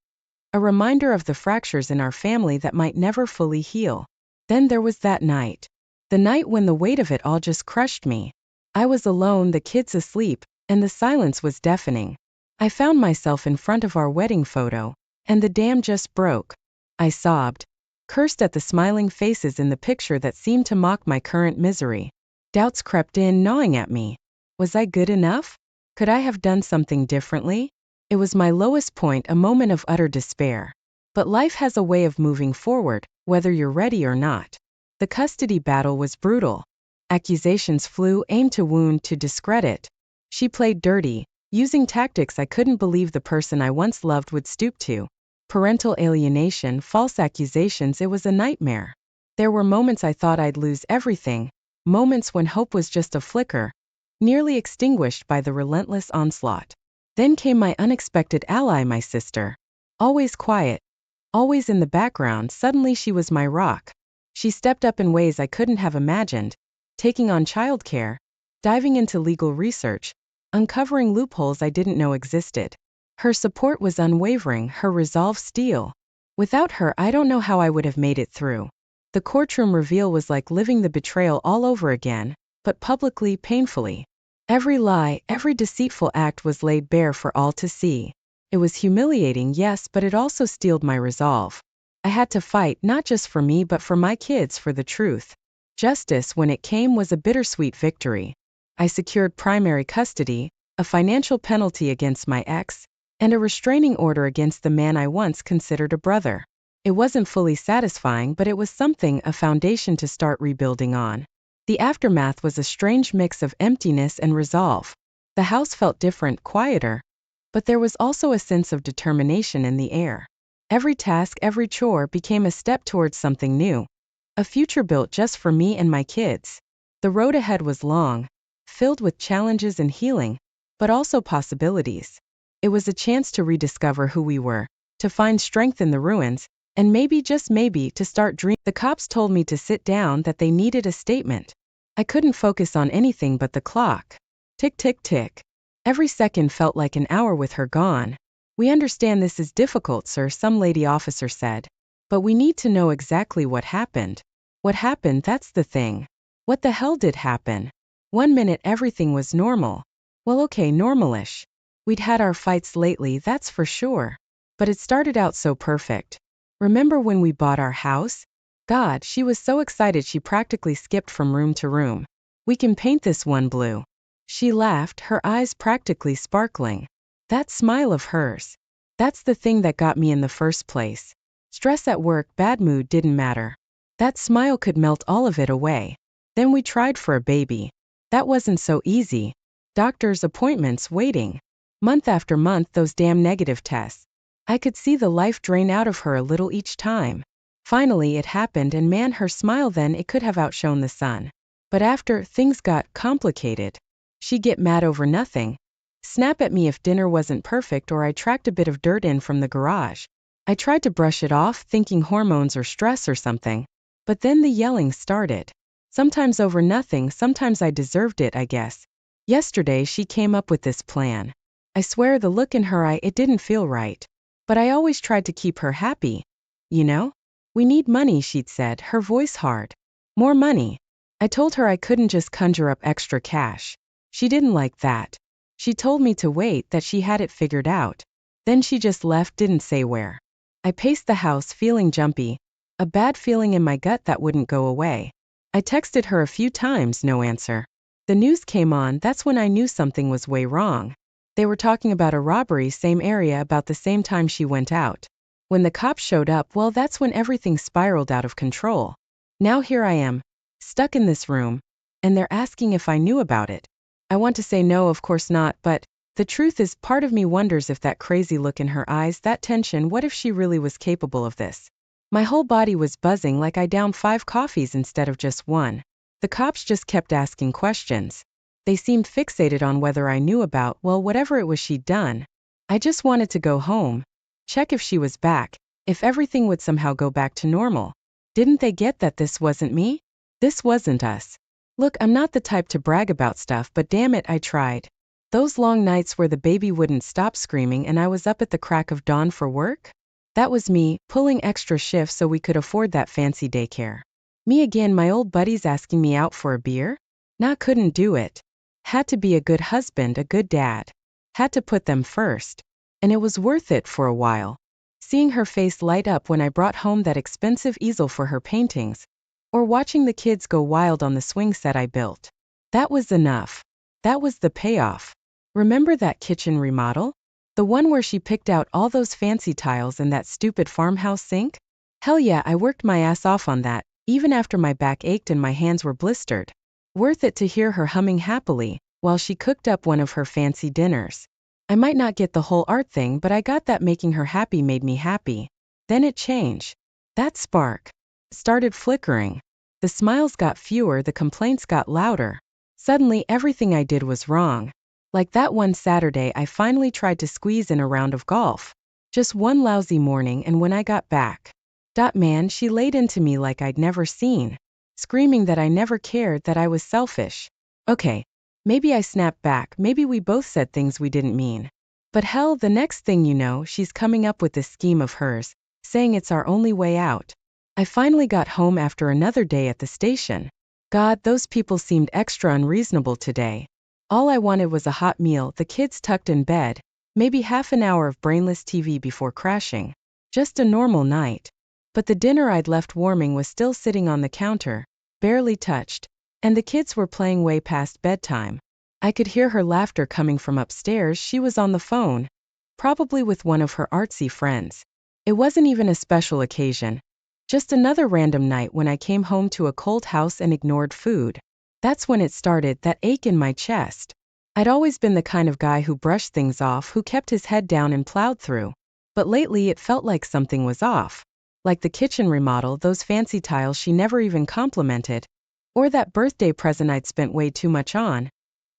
Speaker 1: a reminder of the fractures in our family that might never fully heal. Then there was that night. The night when the weight of it all just crushed me. I was alone, the kids asleep, and the silence was deafening. I found myself in front of our wedding photo, and the dam just broke. I sobbed. Cursed at the smiling faces in the picture that seemed to mock my current misery. Doubts crept in, gnawing at me. Was I good enough? Could I have done something differently? It was my lowest point, a moment of utter despair. But life has a way of moving forward, whether you're ready or not. The custody battle was brutal. Accusations flew, aimed to wound, to discredit. She played dirty, using tactics I couldn't believe the person I once loved would stoop to. Parental alienation, false accusations, it was a nightmare. There were moments I thought I'd lose everything, moments when hope was just a flicker, nearly extinguished by the relentless onslaught. Then came my unexpected ally, my sister. Always quiet, always in the background, suddenly she was my rock. She stepped up in ways I couldn't have imagined, taking on childcare, diving into legal research, uncovering loopholes I didn't know existed. Her support was unwavering, her resolve steel. Without her, I don't know how I would have made it through. The courtroom reveal was like living the betrayal all over again, but publicly, painfully. Every lie, every deceitful act was laid bare for all to see. It was humiliating, yes, but it also steeled my resolve. I had to fight, not just for me but for my kids, for the truth. Justice, when it came, was a bittersweet victory. I secured primary custody, a financial penalty against my ex, and a restraining order against the man I once considered a brother. It wasn't fully satisfying, but it was something, a foundation to start rebuilding on. The aftermath was a strange mix of emptiness and resolve. The house felt different, quieter, but there was also a sense of determination in the air. Every task, every chore became a step towards something new, a future built just for me and my kids. The road ahead was long, filled with challenges and healing, but also possibilities. It was a chance to rediscover who we were, to find strength in the ruins, and maybe, just maybe, to start dreaming. The cops told me to sit down, that they needed a statement. I couldn't focus on anything but the clock. Tick, tick, tick. Every second felt like an hour with her gone. We understand this is difficult, sir, some lady officer said. But we need to know exactly what happened. What happened, that's the thing. What the hell did happen? 1 minute everything was normal. Well, okay, normalish. We'd had our fights lately, that's for sure. But it started out so perfect. Remember when we bought our house? God, she was so excited she practically skipped from room to room. We can paint this one blue. She laughed, her eyes practically sparkling. That smile of hers. That's the thing that got me in the first place. Stress at work, bad mood, didn't matter. That smile could melt all of it away. Then we tried for a baby. That wasn't so easy. Doctor's appointments, waiting. Month after month, those damn negative tests. I could see the life drain out of her a little each time. Finally it happened, and man, her smile then, it could have outshone the sun. But after, things got complicated. She'd get mad over nothing. Snap at me if dinner wasn't perfect or I tracked a bit of dirt in from the garage. I tried to brush it off, thinking hormones or stress or something. But then the yelling started. Sometimes over nothing, sometimes I deserved it, I guess. Yesterday she came up with this plan. I swear the look in her eye, it didn't feel right. But I always tried to keep her happy. You know? We need money, she'd said, her voice hard. More money. I told her I couldn't just conjure up extra cash. She didn't like that. She told me to wait, that she had it figured out. Then she just left, didn't say where. I paced the house feeling jumpy, a bad feeling in my gut that wouldn't go away. I texted her a few times, no answer. The news came on, that's when I knew something was way wrong. They were talking about a robbery, same area, about the same time she went out. When the cops showed up, well, that's when everything spiraled out of control. Now here I am, stuck in this room, and they're asking if I knew about it. I want to say no, of course not, but the truth is, part of me wonders if that crazy look in her eyes, that tension, what if she really was capable of this? My whole body was buzzing like I downed 5 coffees instead of just one. The cops just kept asking questions. They seemed fixated on whether I knew about, well, whatever it was she'd done. I just wanted to go home. Check if she was back, if everything would somehow go back to normal. Didn't they get that this wasn't me? This wasn't us. Look, I'm not the type to brag about stuff, but damn it, I tried. Those long nights where the baby wouldn't stop screaming and I was up at the crack of dawn for work? That was me, pulling extra shifts so we could afford that fancy daycare. Me again, my old buddies asking me out for a beer? Nah, couldn't do it. Had to be a good husband, a good dad. Had to put them first. And it was worth it for a while. Seeing her face light up when I brought home that expensive easel for her paintings, or watching the kids go wild on the swing set I built. That was enough. That was the payoff. Remember that kitchen remodel? The one where she picked out all those fancy tiles and that stupid farmhouse sink? Hell yeah, I worked my ass off on that, even after my back ached and my hands were blistered. Worth it to hear her humming happily, while she cooked up one of her fancy dinners. I might not get the whole art thing, but I got that making her happy made me happy. Then it changed. That spark started flickering. The smiles got fewer, the complaints got louder. Suddenly everything I did was wrong. Like that one Saturday I finally tried to squeeze in a round of golf. Just one lousy morning, and when I got back, man, she laid into me like I'd never seen, screaming that I never cared, that I was selfish. Okay, maybe I snapped back, maybe we both said things we didn't mean. But hell, the next thing you know, she's coming up with this scheme of hers, saying it's our only way out. I finally got home after another day at the station. God, those people seemed extra unreasonable today. All I wanted was a hot meal, the kids tucked in bed, maybe half an hour of brainless TV before crashing. Just a normal night. But the dinner I'd left warming was still sitting on the counter, barely touched, and the kids were playing way past bedtime. I could hear her laughter coming from upstairs. She was on the phone, probably with one of her artsy friends. It wasn't even a special occasion. Just another random night when I came home to a cold house and ignored food. That's when it started, that ache in my chest. I'd always been the kind of guy who brushed things off, who kept his head down and plowed through. But lately it felt like something was off. Like the kitchen remodel, those fancy tiles she never even complimented, or that birthday present I'd spent way too much on,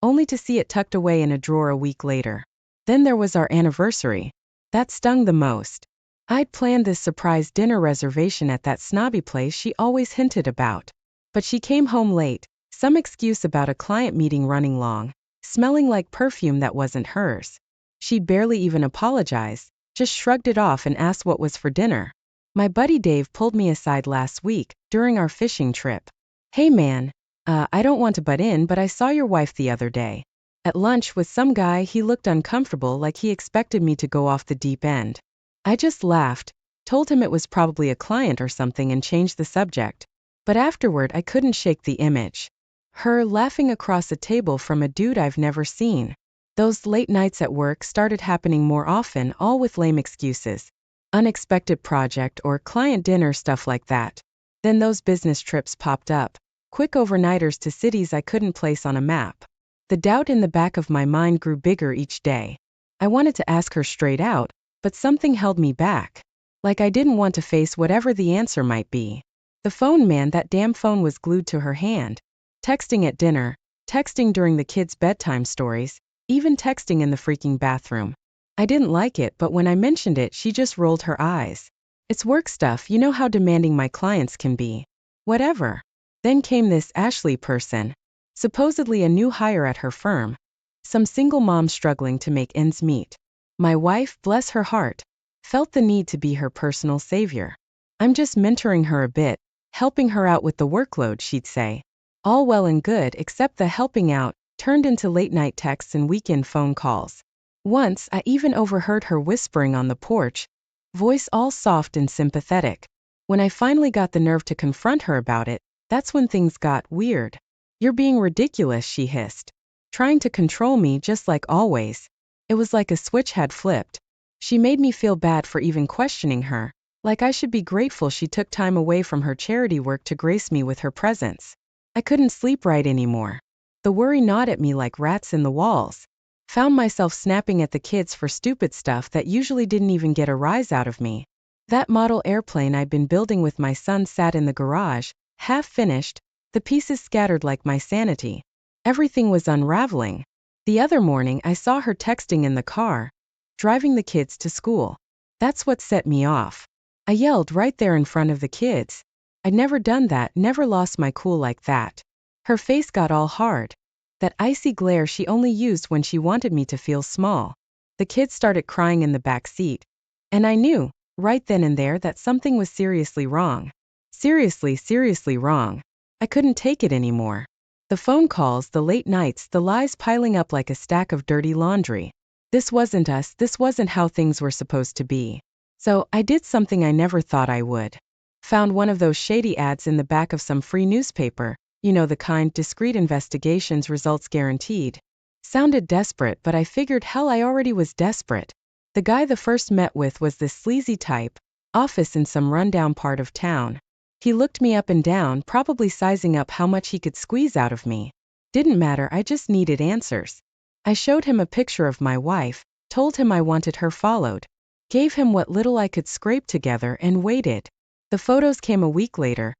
Speaker 1: only to see it tucked away in a drawer a week later. Then there was our anniversary. That stung the most. I'd planned this surprise dinner reservation at that snobby place she always hinted about. But she came home late, some excuse about a client meeting running long, smelling like perfume that wasn't hers. She barely even apologized, just shrugged it off and asked what was for dinner. My buddy Dave pulled me aside last week, during our fishing trip. Hey man, I don't want to butt in, but I saw your wife the other day. At lunch with some guy. He looked uncomfortable, like he expected me to go off the deep end. I just laughed, told him it was probably a client or something, and changed the subject. But afterward I couldn't shake the image. Her laughing across a table from a dude I've never seen. Those late nights at work started happening more often, all with lame excuses. Unexpected project or client dinner, stuff like that. Then those business trips popped up. Quick overnighters to cities I couldn't place on a map. The doubt in the back of my mind grew bigger each day. I wanted to ask her straight out, but something held me back. Like I didn't want to face whatever the answer might be. The phone, man, that damn phone was glued to her hand. Texting at dinner, texting during the kids' bedtime stories, even texting in the freaking bathroom. I didn't like it, but when I mentioned it, she just rolled her eyes. It's work stuff, you know how demanding my clients can be. Whatever. Then came this Ashley person. Supposedly a new hire at her firm. Some single mom struggling to make ends meet. My wife, bless her heart, felt the need to be her personal savior. I'm just mentoring her a bit, helping her out with the workload, she'd say. All well and good, except the helping out turned into late night texts and weekend phone calls. Once I even overheard her whispering on the porch, voice all soft and sympathetic. When I finally got the nerve to confront her about it, that's when things got weird. You're being ridiculous, she hissed. Trying to control me just like always. It was like a switch had flipped. She made me feel bad for even questioning her, like I should be grateful she took time away from her charity work to grace me with her presence. I couldn't sleep right anymore. The worry gnawed at me like rats in the walls. Found myself snapping at the kids for stupid stuff that usually didn't even get a rise out of me. That model airplane I'd been building with my son sat in the garage, half finished, the pieces scattered like my sanity. Everything was unraveling. The other morning I saw her texting in the car, driving the kids to school. That's what set me off. I yelled right there in front of the kids. I'd never done that, never lost my cool like that. Her face got all hard. That icy glare she only used when she wanted me to feel small. The kids started crying in the back seat. And I knew, right then and there, that something was seriously wrong. Seriously wrong. I couldn't take it anymore. The phone calls, the late nights, the lies piling up like a stack of dirty laundry. This wasn't us, this wasn't how things were supposed to be. So, I did something I never thought I would. Found one of those shady ads in the back of some free newspaper, you know, the kind, discreet investigations, results guaranteed. Sounded desperate, but I figured, hell, I already was desperate. The guy the first met with was this sleazy type, office in some rundown part of town. He looked me up and down, probably sizing up how much he could squeeze out of me. Didn't matter, I just needed answers. I showed him a picture of my wife, told him I wanted her followed, gave him what little I could scrape together, and waited. The photos came a week later.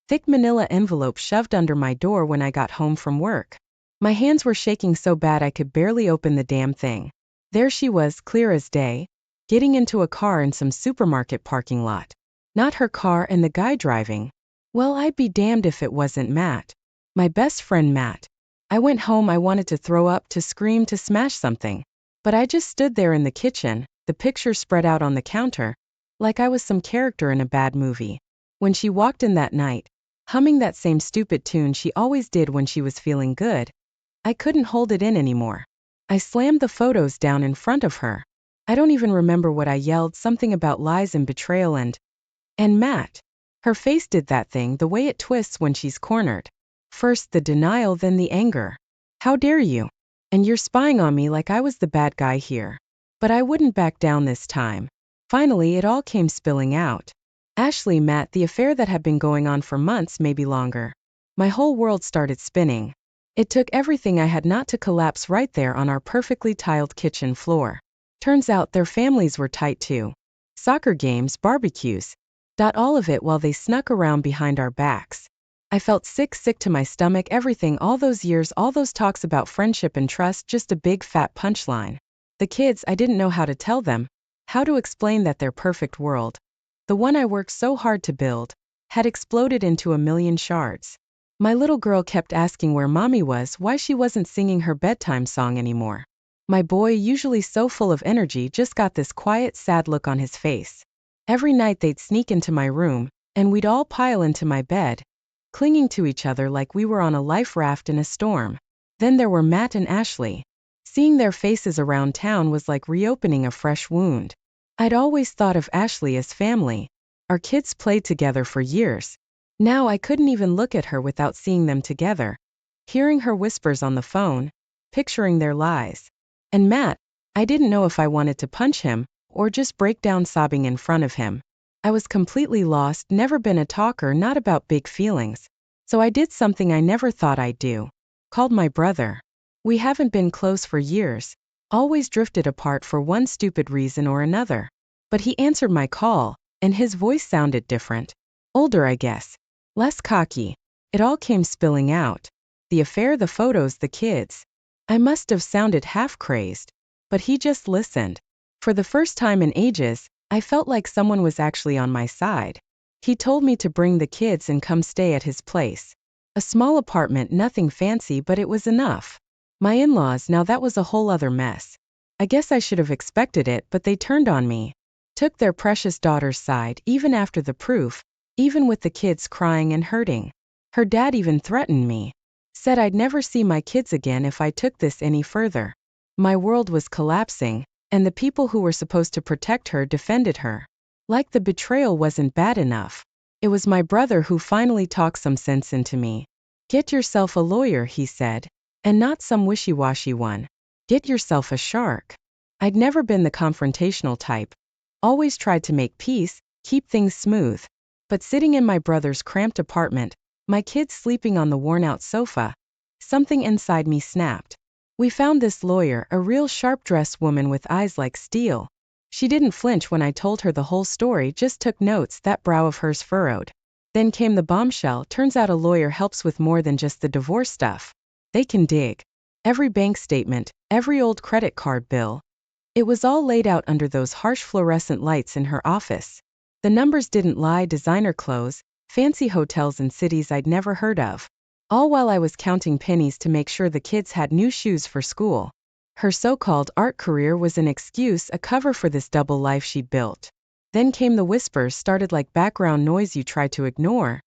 Speaker 1: Thick manila envelope shoved under my door when I got home from work. My hands were shaking so bad I could barely open the damn thing. There she was, clear as day, getting into a car in some supermarket parking lot. Not her car and the guy driving. Well, I'd be damned if it wasn't Matt. My best friend Matt. I went home, I wanted to throw up, to scream, to smash something. But I just stood there in the kitchen, the picture spread out on the counter, like I was some character in a bad movie. When she walked in that night, humming that same stupid tune she always did when she was feeling good, I couldn't hold it in anymore. I slammed the photos down in front of her. I don't even remember what I yelled, something about lies and betrayal and Matt. Her face did that thing, the way it twists when she's cornered. First the denial, then the anger. How dare you? And you're spying on me like I was the bad guy here. But I wouldn't back down this time. Finally, it all came spilling out. Ashley, Matt, the affair that had been going on for months, maybe longer. My whole world started spinning. It took everything I had not to collapse right there on our perfectly tiled kitchen floor. Turns out their families were tight too. Soccer games, barbecues. All of it while they snuck around behind our backs. I felt sick to my stomach, everything, all those years, all those talks about friendship and trust, just a big fat punchline. The kids, I didn't know how to tell them, how to explain that their perfect world, the one I worked so hard to build, had exploded into a million shards. My little girl kept asking where mommy was, why she wasn't singing her bedtime song anymore. My boy, usually so full of energy, just got this quiet, sad look on his face. Every night they'd sneak into my room, and we'd all pile into my bed, clinging to each other like we were on a life raft in a storm. Then there were Matt and Ashley. Seeing their faces around town was like reopening a fresh wound. I'd always thought of Ashley as family. Our kids played together for years. Now I couldn't even look at her without seeing them together, hearing her whispers on the phone, picturing their lies. And Matt, I didn't know if I wanted to punch him, or just break down sobbing in front of him. I was completely lost, never been a talker, not about big feelings. So I did something I never thought I'd do. Called my brother. We haven't been close for years, always drifted apart for one stupid reason or another. But he answered my call, and his voice sounded different. Older, I guess. Less cocky. It all came spilling out. The affair, the photos, the kids. I must have sounded half crazed. But he just listened. For the first time in ages, I felt like someone was actually on my side. He told me to bring the kids and come stay at his place. A small apartment, nothing fancy, but it was enough. My in-laws, now that was a whole other mess. I guess I should have expected it, but they turned on me. Took their precious daughter's side, even after the proof, even with the kids crying and hurting. Her dad even threatened me. Said I'd never see my kids again if I took this any further. My world was collapsing, and the people who were supposed to protect her defended her. Like the betrayal wasn't bad enough. It was my brother who finally talked some sense into me. Get yourself a lawyer, he said. And not some wishy-washy one. Get yourself a shark. I'd never been the confrontational type. Always tried to make peace, keep things smooth. But sitting in my brother's cramped apartment, my kids sleeping on the worn-out sofa, something inside me snapped. We found this lawyer, a real sharp-dressed woman with eyes like steel. She didn't flinch when I told her the whole story, just took notes, that brow of hers furrowed. Then came the bombshell. Turns out a lawyer helps with more than just the divorce stuff. They can dig every bank statement, every old credit card bill. It was all laid out under those harsh fluorescent lights in her office. The numbers didn't lie, designer clothes, fancy hotels in cities I'd never heard of. All while I was counting pennies to make sure the kids had new shoes for school. Her so-called art career was an excuse, a cover for this double life she'd built. Then came the whispers, started like background noise you try to ignore.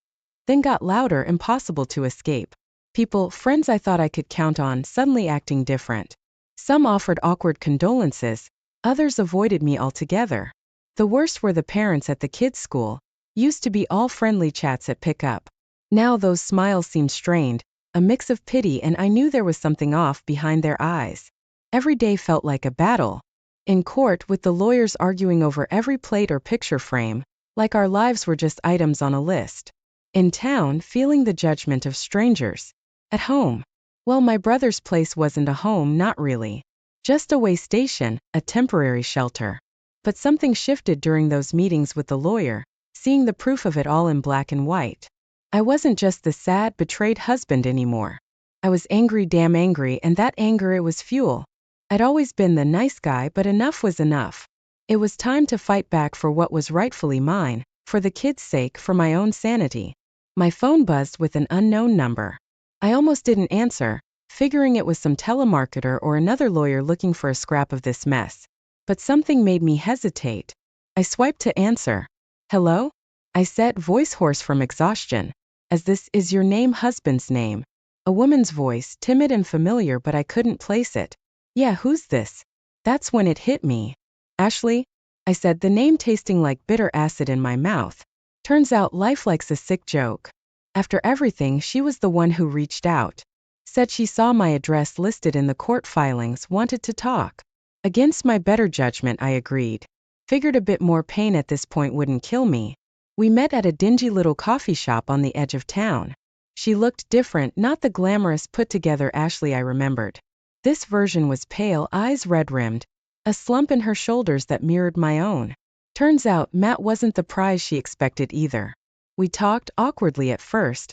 Speaker 1: Then got louder, impossible to escape. People, friends I thought I could count on, suddenly acting different. Some offered awkward condolences, others avoided me altogether. The worst were the parents at the kids' school. Used to be all friendly chats at pickup. Now those smiles seemed strained, a mix of pity, and I knew there was something off behind their eyes. Every day felt like a battle. In court, with the lawyers arguing over every plate or picture frame, like our lives were just items on a list. In town, feeling the judgment of strangers. At home. Well, my brother's place wasn't a home, not really. Just a way station, a temporary shelter. But something shifted during those meetings with the lawyer, seeing the proof of it all in black and white. I wasn't just the sad, betrayed husband anymore. I was angry, damn angry, and that anger, it was fuel. I'd always been the nice guy, but enough was enough. It was time to fight back for what was rightfully mine, for the kids' sake, for my own sanity. My phone buzzed with an unknown number. I almost didn't answer, figuring it was some telemarketer or another lawyer looking for a scrap of this mess. But something made me hesitate. I swiped to answer. Hello? I said, voice hoarse from exhaustion. As this is your name, husband's name. A woman's voice, timid and familiar, but I couldn't place it. Yeah, who's this? That's when it hit me. Ashley? I said, the name tasting like bitter acid in my mouth. Turns out life likes a sick joke. After everything, she was the one who reached out. Said she saw my address listed in the court filings, wanted to talk. Against my better judgment, I agreed. Figured a bit more pain at this point wouldn't kill me. We met at a dingy little coffee shop on the edge of town. She looked different, not the glamorous, put-together Ashley I remembered. This version was pale, eyes red-rimmed, a slump in her shoulders that mirrored my own. Turns out Matt wasn't the prize she expected either. We talked awkwardly at first.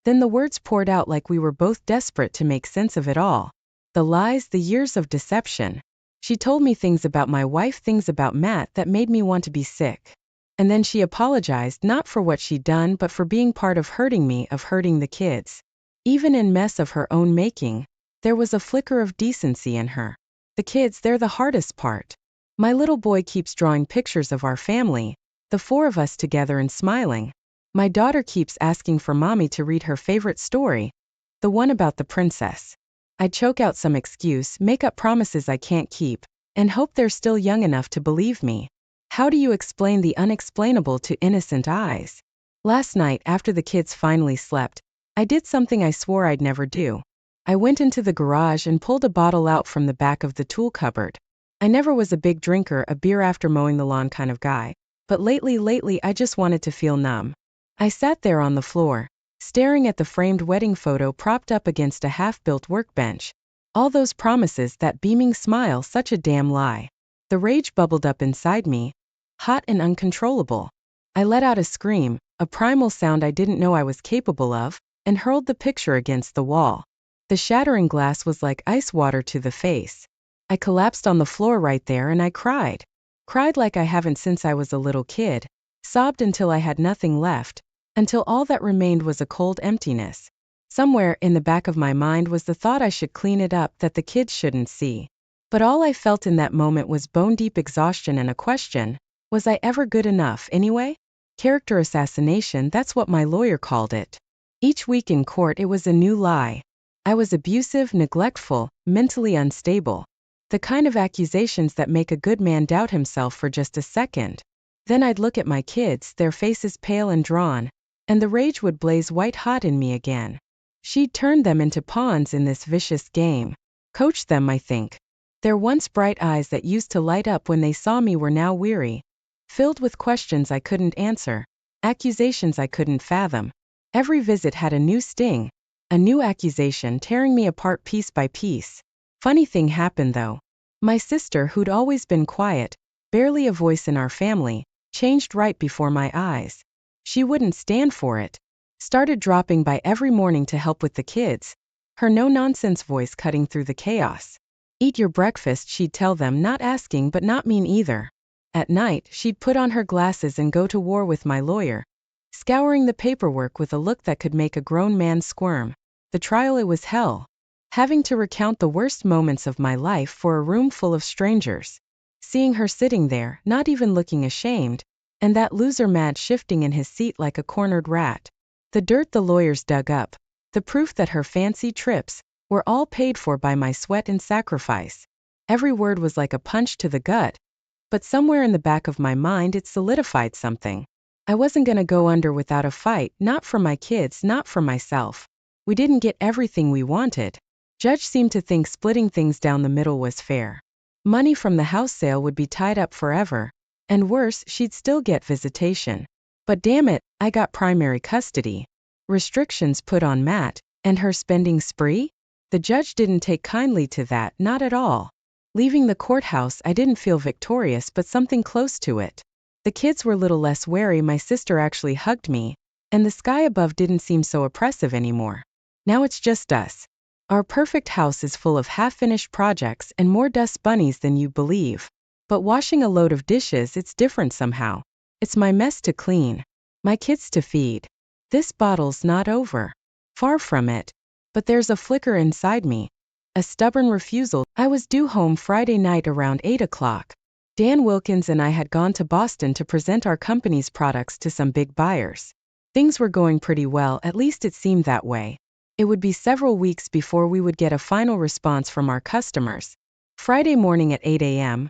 Speaker 1: Then the words poured out like we were both desperate to make sense of it all. The lies, the years of deception. She told me things about my wife, things about Matt that made me want to be sick. And then she apologized, not for what she'd done, but for being part of hurting me, of hurting the kids. Even in mess of her own making, there was a flicker of decency in her. The kids, they're the hardest part. My little boy keeps drawing pictures of our family, the four of us together and smiling. My daughter keeps asking for mommy to read her favorite story, the one about the princess. I choke out some excuse, make up promises I can't keep, and hope they're still young enough to believe me. How do you explain the unexplainable to innocent eyes? Last night, after the kids finally slept, I did something I swore I'd never do. I went into the garage and pulled a bottle out from the back of the tool cupboard. I never was a big drinker, a beer after mowing the lawn kind of guy, but lately I just wanted to feel numb. I sat there on the floor, staring at the framed wedding photo propped up against a half-built workbench. All those promises, that beaming smile, such a damn lie. The rage bubbled up inside me, hot and uncontrollable. I let out a scream, a primal sound I didn't know I was capable of, and hurled the picture against the wall. The shattering glass was like ice water to the face. I collapsed on the floor right there and I cried. Cried like I haven't since I was a little kid. Sobbed until I had nothing left, until all that remained was a cold emptiness. Somewhere in the back of my mind was the thought I should clean it up, that the kids shouldn't see. But all I felt in that moment was bone-deep exhaustion and a question, was I ever good enough anyway? Character assassination, that's what my lawyer called it. Each week in court it was a new lie. I was abusive, neglectful, mentally unstable. The kind of accusations that make a good man doubt himself for just a second. Then I'd look at my kids, their faces pale and drawn, and the rage would blaze white hot in me again. She'd turned them into pawns in this vicious game. Coached them, I think. Their once bright eyes that used to light up when they saw me were now weary, filled with questions I couldn't answer, accusations I couldn't fathom. Every visit had a new sting, a new accusation tearing me apart piece by piece. Funny thing happened though. My sister, who'd always been quiet, barely a voice in our family, changed right before my eyes. She wouldn't stand for it. Started dropping by every morning to help with the kids, her no-nonsense voice cutting through the chaos. Eat your breakfast, she'd tell them, not asking but not mean either. At night, she'd put on her glasses and go to war with my lawyer, scouring the paperwork with a look that could make a grown man squirm. The trial, it was hell. Having to recount the worst moments of my life for a room full of strangers. Seeing her sitting there, not even looking ashamed, and that loser mad shifting in his seat like a cornered rat. The dirt the lawyers dug up, the proof that her fancy trips were all paid for by my sweat and sacrifice. Every word was like a punch to the gut. But somewhere in the back of my mind it solidified something. I wasn't gonna go under without a fight, not for my kids, not for myself. We didn't get everything we wanted. Judge seemed to think splitting things down the middle was fair. Money from the house sale would be tied up forever. And worse, she'd still get visitation. But damn it, I got primary custody. Restrictions put on Matt, and her spending spree? The judge didn't take kindly to that, not at all. Leaving the courthouse, I didn't feel victorious, but something close to it. The kids were little less wary, my sister actually hugged me, and the sky above didn't seem so oppressive anymore. Now it's just us. Our perfect house is full of half-finished projects and more dust bunnies than you believe. But washing a load of dishes, it's different somehow. It's my mess to clean, my kids to feed. This battle's not over. Far from it. But there's a flicker inside me. A stubborn refusal. I was due home Friday night around 8 o'clock. Dan Wilkins and I had gone to Boston to present our company's products to some big buyers. Things were going pretty well, at least it seemed that way. It would be several weeks before we would get a final response from our customers. Friday morning at 8 a.m.,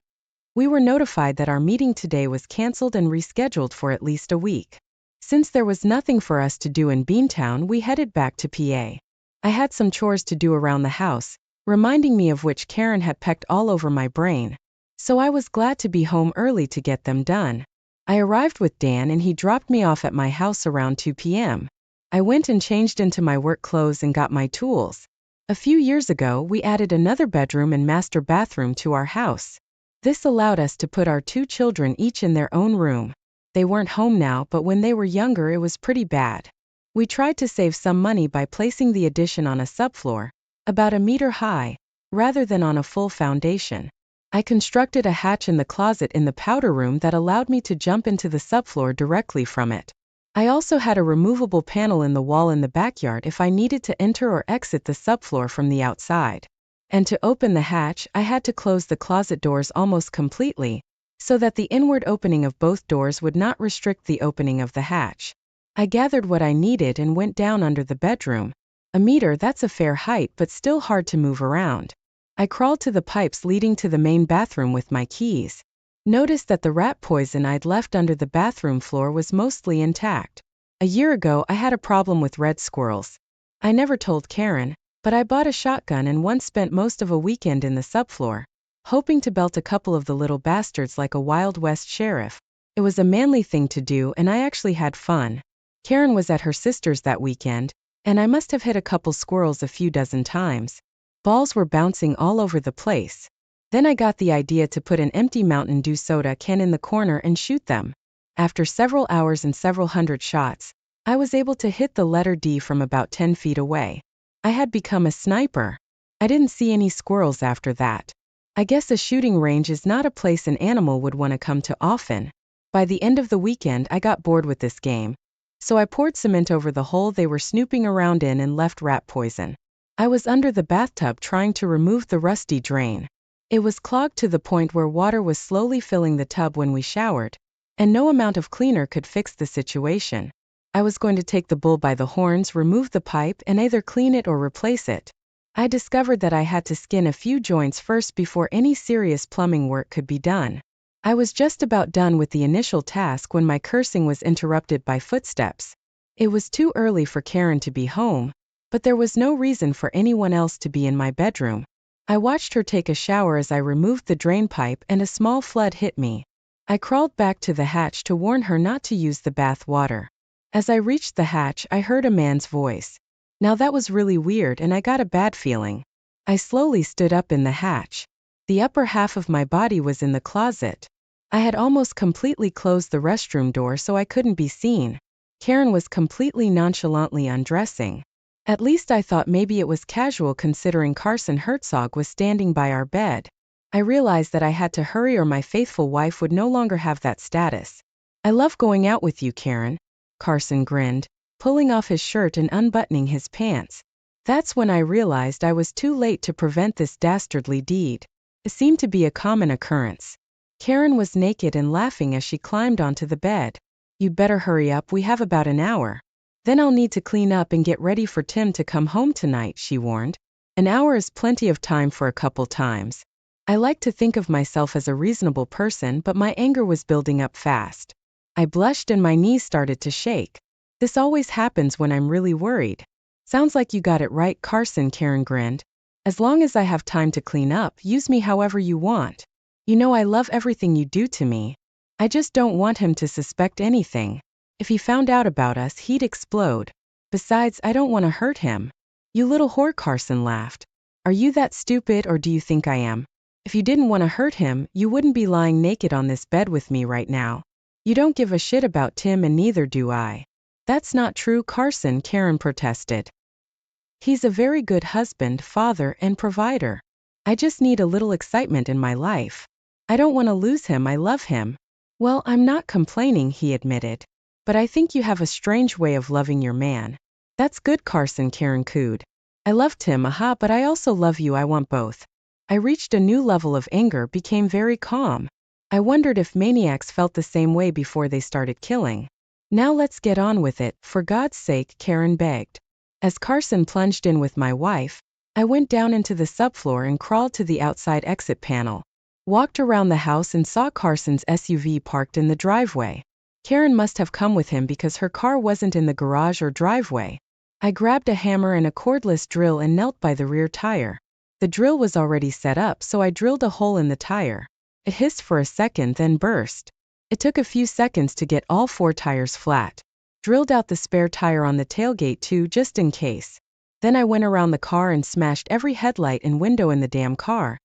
Speaker 1: we were notified that our meeting today was canceled and rescheduled for at least a week. Since there was nothing for us to do in Beantown, we headed back to PA. I had some chores to do around the house, reminding me of which Karen had pecked all over my brain. So I was glad to be home early to get them done. I arrived with Dan and he dropped me off at my house around 2 p.m. I went and changed into my work clothes and got my tools. A few years ago, we added another bedroom and master bathroom to our house. This allowed us to put our 2 children each in their own room. They weren't home now, but when they were younger it was pretty bad. We tried to save some money by placing the addition on a subfloor, about a meter high, rather than on a full foundation. I constructed a hatch in the closet in the powder room that allowed me to jump into the subfloor directly from it. I also had a removable panel in the wall in the backyard if I needed to enter or exit the subfloor from the outside. And to open the hatch, I had to close the closet doors almost completely, so that the inward opening of both doors would not restrict the opening of the hatch. I gathered what I needed and went down under the bedroom. A meter, that's a fair height, but still hard to move around. I crawled to the pipes leading to the main bathroom with my keys. Noticed that the rat poison I'd left under the bathroom floor was mostly intact. A year ago, I had a problem with red squirrels. I never told Karen, but I bought a shotgun and once spent most of a weekend in the subfloor, hoping to belt a couple of the little bastards like a Wild West sheriff. It was a manly thing to do and I actually had fun. Karen was at her sister's that weekend, and I must have hit a couple squirrels a few dozen times. Balls were bouncing all over the place. Then I got the idea to put an empty Mountain Dew soda can in the corner and shoot them. After several hours and several hundred shots, I was able to hit the letter D from about 10 feet away. I had become a sniper. I didn't see any squirrels after that. I guess a shooting range is not a place an animal would want to come to often. By the end of the weekend, I got bored with this game. So I poured cement over the hole they were snooping around in and left rat poison. I was under the bathtub trying to remove the rusty drain. It was clogged to the point where water was slowly filling the tub when we showered, and no amount of cleaner could fix the situation. I was going to take the bull by the horns, remove the pipe, and either clean it or replace it. I discovered that I had to skin a few joints first before any serious plumbing work could be done. I was just about done with the initial task when my cursing was interrupted by footsteps. It was too early for Karen to be home, but there was no reason for anyone else to be in my bedroom. I watched her take a shower as I removed the drain pipe and a small flood hit me. I crawled back to the hatch to warn her not to use the bath water. As I reached the hatch, I heard a man's voice. Now that was really weird and I got a bad feeling. I slowly stood up in the hatch. The upper half of my body was in the closet. I had almost completely closed the restroom door so I couldn't be seen. Karen was completely nonchalantly undressing. At least I thought maybe it was casual considering Carson Herzog was standing by our bed. I realized that I had to hurry or my faithful wife would no longer have that status. I love going out with you, Karen. Carson grinned, pulling off his shirt and unbuttoning his pants. That's when I realized I was too late to prevent this dastardly deed. It seemed to be a common occurrence. Karen was naked and laughing as she climbed onto the bed. You'd better hurry up, we have about an hour. Then I'll need to clean up and get ready for Tim to come home tonight, she warned. An hour is plenty of time for a couple times. I like to think of myself as a reasonable person, but my anger was building up fast. I blushed and my knees started to shake. This always happens when I'm really worried. Sounds like you got it right, Carson, Karen grinned. As long as I have time to clean up, use me however you want. You know I love everything you do to me. I just don't want him to suspect anything. If he found out about us, he'd explode. Besides, I don't want to hurt him. You little whore, Carson laughed. Are you that stupid, or do you think I am? If you didn't want to hurt him, you wouldn't be lying naked on this bed with me right now. You don't give a shit about Tim, and neither do I. That's not true, Carson, Karen protested. He's a very good husband, father, and provider. I just need a little excitement in my life. I don't want to lose him, I love him. Well, I'm not complaining, he admitted. But I think you have a strange way of loving your man. That's good, Carson, Karen cooed. I love Tim, aha, but I also love you, I want both. I reached a new level of anger, became very calm. I wondered if maniacs felt the same way before they started killing. Now let's get on with it, for God's sake, Karen begged. As Carson plunged in with my wife, I went down into the subfloor and crawled to the outside exit panel. Walked around the house and saw Carson's SUV parked in the driveway. Karen must have come with him because her car wasn't in the garage or driveway. I grabbed a hammer and a cordless drill and knelt by the rear tire. The drill was already set up, so I drilled a hole in the tire. It hissed for a second, then burst. It took a few seconds to get all 4 tires flat. Drilled out the spare tire on the tailgate too, just in case. Then I went around the car and smashed every headlight and window in the damn car.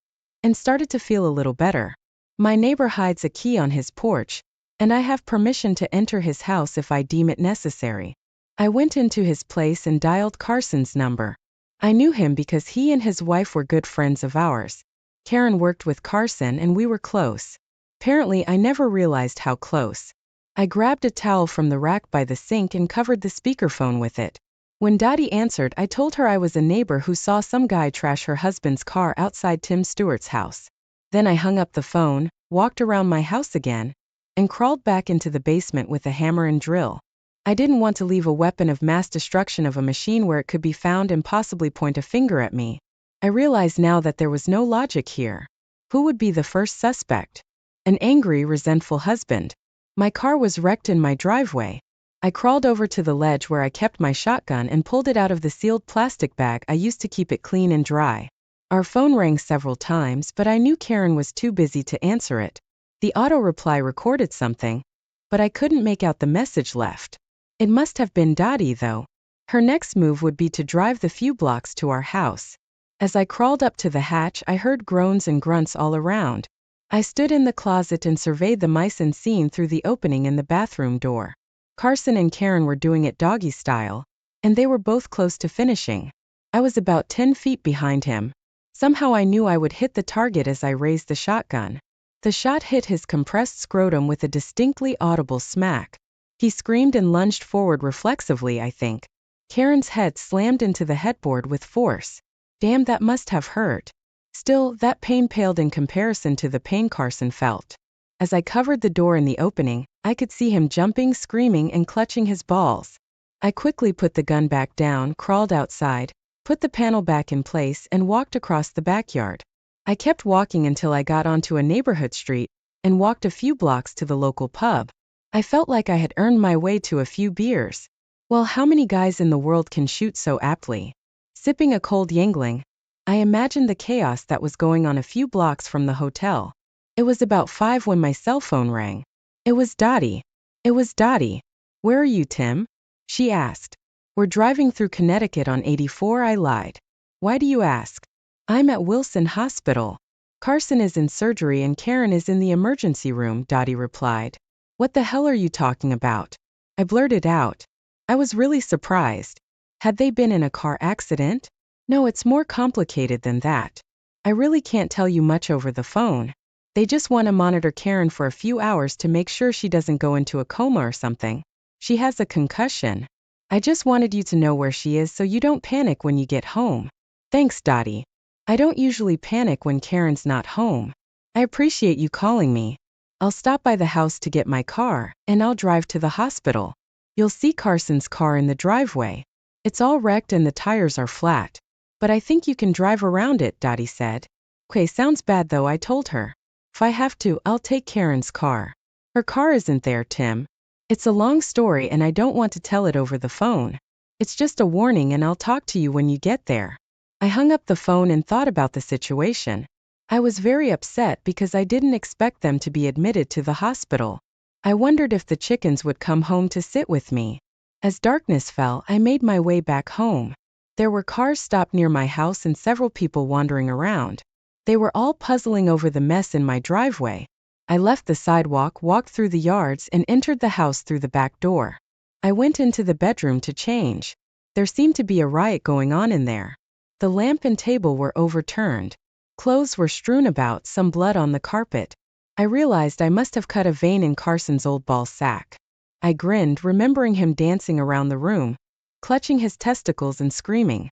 Speaker 1: And started to feel a little better. My neighbor hides a key on his porch, and I have permission to enter his house if I deem it necessary. I went into his place and dialed Carson's number. I knew him because he and his wife were good friends of ours. Karen worked with Carson and we were close. Apparently, I never realized how close. I grabbed a towel from the rack by the sink and covered the speakerphone with it. When Dottie answered, I told her I was a neighbor who saw some guy trash her husband's car outside Tim Stewart's house. Then I hung up the phone, walked around my house again, and crawled back into the basement with a hammer and drill. I didn't want to leave a weapon of mass destruction of a machine where it could be found and possibly point a finger at me. I realized now that there was no logic here. Who would be the first suspect? An angry, resentful husband. My car was wrecked in my driveway. I crawled over to the ledge where I kept my shotgun and pulled it out of the sealed plastic bag I used to keep it clean and dry. Our phone rang several times, but I knew Karen was too busy to answer it. The auto reply recorded something, but I couldn't make out the message left. It must have been Dottie, though. Her next move would be to drive the few blocks to our house. As I crawled up to the hatch, I heard groans and grunts all around. I stood in the closet and surveyed the mise en scene through the opening in the bathroom door. Carson and Karen were doing it doggy style, and they were both close to finishing. I was about 10 feet behind him. Somehow I knew I would hit the target as I raised the shotgun. The shot hit his compressed scrotum with a distinctly audible smack. He screamed and lunged forward reflexively, I think. Karen's head slammed into the headboard with force. Damn, that must have hurt. Still, that pain paled in comparison to the pain Carson felt. As I covered the door in the opening, I could see him jumping, screaming, and clutching his balls. I quickly put the gun back down, crawled outside, put the panel back in place, and walked across the backyard. I kept walking until I got onto a neighborhood street, and walked a few blocks to the local pub. I felt like I had earned my way to a few beers. Well, how many guys in the world can shoot so aptly? Sipping a cold Yangling, I imagined the chaos that was going on a few blocks from the hotel. It was about 5 when my cell phone rang. It was Dottie. It was Dottie. Where are you, Tim? She asked. We're driving through Connecticut on 84, I lied. Why do you ask? I'm at Wilson Hospital. Carson is in surgery and Karen is in the emergency room, Dottie replied. What the hell are you talking about? I blurted out. I was really surprised. Had they been in a car accident? No, it's more complicated than that. I really can't tell you much over the phone. They just want to monitor Karen for a few hours to make sure she doesn't go into a coma or something. She has a concussion. I just wanted you to know where she is so you don't panic when you get home. Thanks, Dottie. I don't usually panic when Karen's not home. I appreciate you calling me. I'll stop by the house to get my car, and I'll drive to the hospital. You'll see Carson's car in the driveway. It's all wrecked and the tires are flat. But I think you can drive around it, Dottie said. Okay, sounds bad though, I told her. If I have to, I'll take Karen's car. Her car isn't there, Tim. It's a long story and I don't want to tell it over the phone. It's just a warning and I'll talk to you when you get there. I hung up the phone and thought about the situation. I was very upset because I didn't expect them to be admitted to the hospital. I wondered if the chickens would come home to sit with me. As darkness fell, I made my way back home. There were cars stopped near my house and several people wandering around. They were all puzzling over the mess in my driveway. I left the sidewalk, walked through the yards, and entered the house through the back door. I went into the bedroom to change. There seemed to be a riot going on in there. The lamp and table were overturned. Clothes were strewn about, some blood on the carpet. I realized I must have cut a vein in Carson's old ball sack. I grinned, remembering him dancing around the room, clutching his testicles and screaming.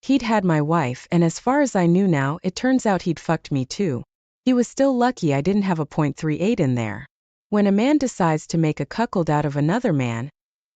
Speaker 1: He'd had my wife, and as far as I knew now, it turns out he'd fucked me too. He was still lucky I didn't have a .38 in there. When a man decides to make a cuckold out of another man,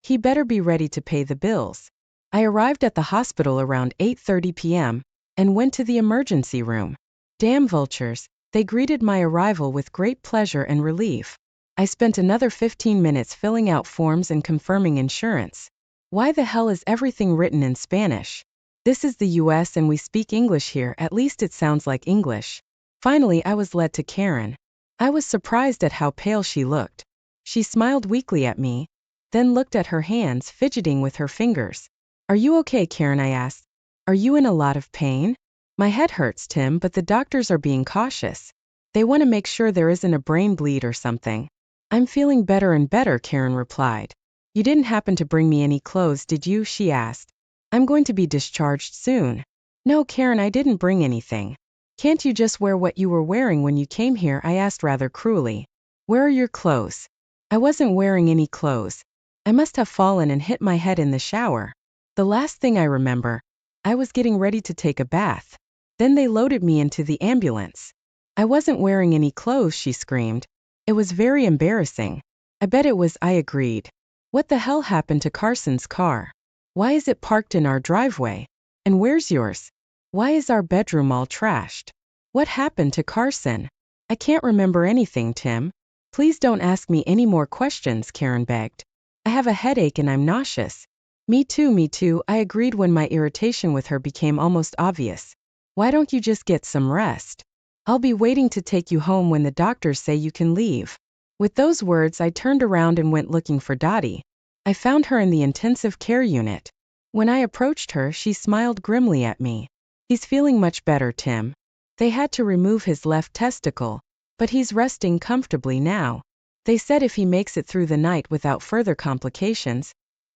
Speaker 1: he better be ready to pay the bills. I arrived at the hospital around 8:30 p.m. and went to the emergency room. Damn vultures, they greeted my arrival with great pleasure and relief. I spent another 15 minutes filling out forms and confirming insurance. Why the hell is everything written in Spanish? This is the US and we speak English here, at least it sounds like English. Finally, I was led to Karen. I was surprised at how pale she looked. She smiled weakly at me, then looked at her hands, fidgeting with her fingers. Are you okay, Karen? I asked. Are you in a lot of pain? My head hurts, Tim, but the doctors are being cautious. They want to make sure there isn't a brain bleed or something. I'm feeling better and better, Karen replied. You didn't happen to bring me any clothes, did you? She asked. I'm going to be discharged soon. No, Karen, I didn't bring anything. Can't you just wear what you were wearing when you came here? I asked rather cruelly. Where are your clothes? I wasn't wearing any clothes. I must have fallen and hit my head in the shower. The last thing I remember, I was getting ready to take a bath. Then they loaded me into the ambulance. I wasn't wearing any clothes, she screamed. It was very embarrassing. I bet it was, I agreed. What the hell happened to Carson's car? Why is it parked in our driveway? And where's yours? Why is our bedroom all trashed? What happened to Carson? I can't remember anything, Tim. Please don't ask me any more questions, Karen begged. I have a headache and I'm nauseous. Me too, I agreed when my irritation with her became almost obvious. Why don't you just get some rest? I'll be waiting to take you home when the doctors say you can leave. With those words, I turned around and went looking for Dottie. I found her in the intensive care unit. When I approached her, she smiled grimly at me. He's feeling much better, Tim. They had to remove his left testicle, but he's resting comfortably now. They said if he makes it through the night without further complications,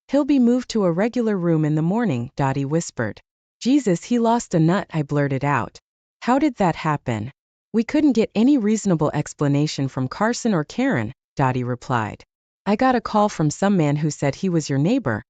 Speaker 1: he'll be moved to a regular room in the morning, Dottie whispered. Jesus, he lost a nut, I blurted out. How did that happen? We couldn't get any reasonable explanation from Carson or Karen, Dottie replied. I got a call from some man who said he was your neighbor,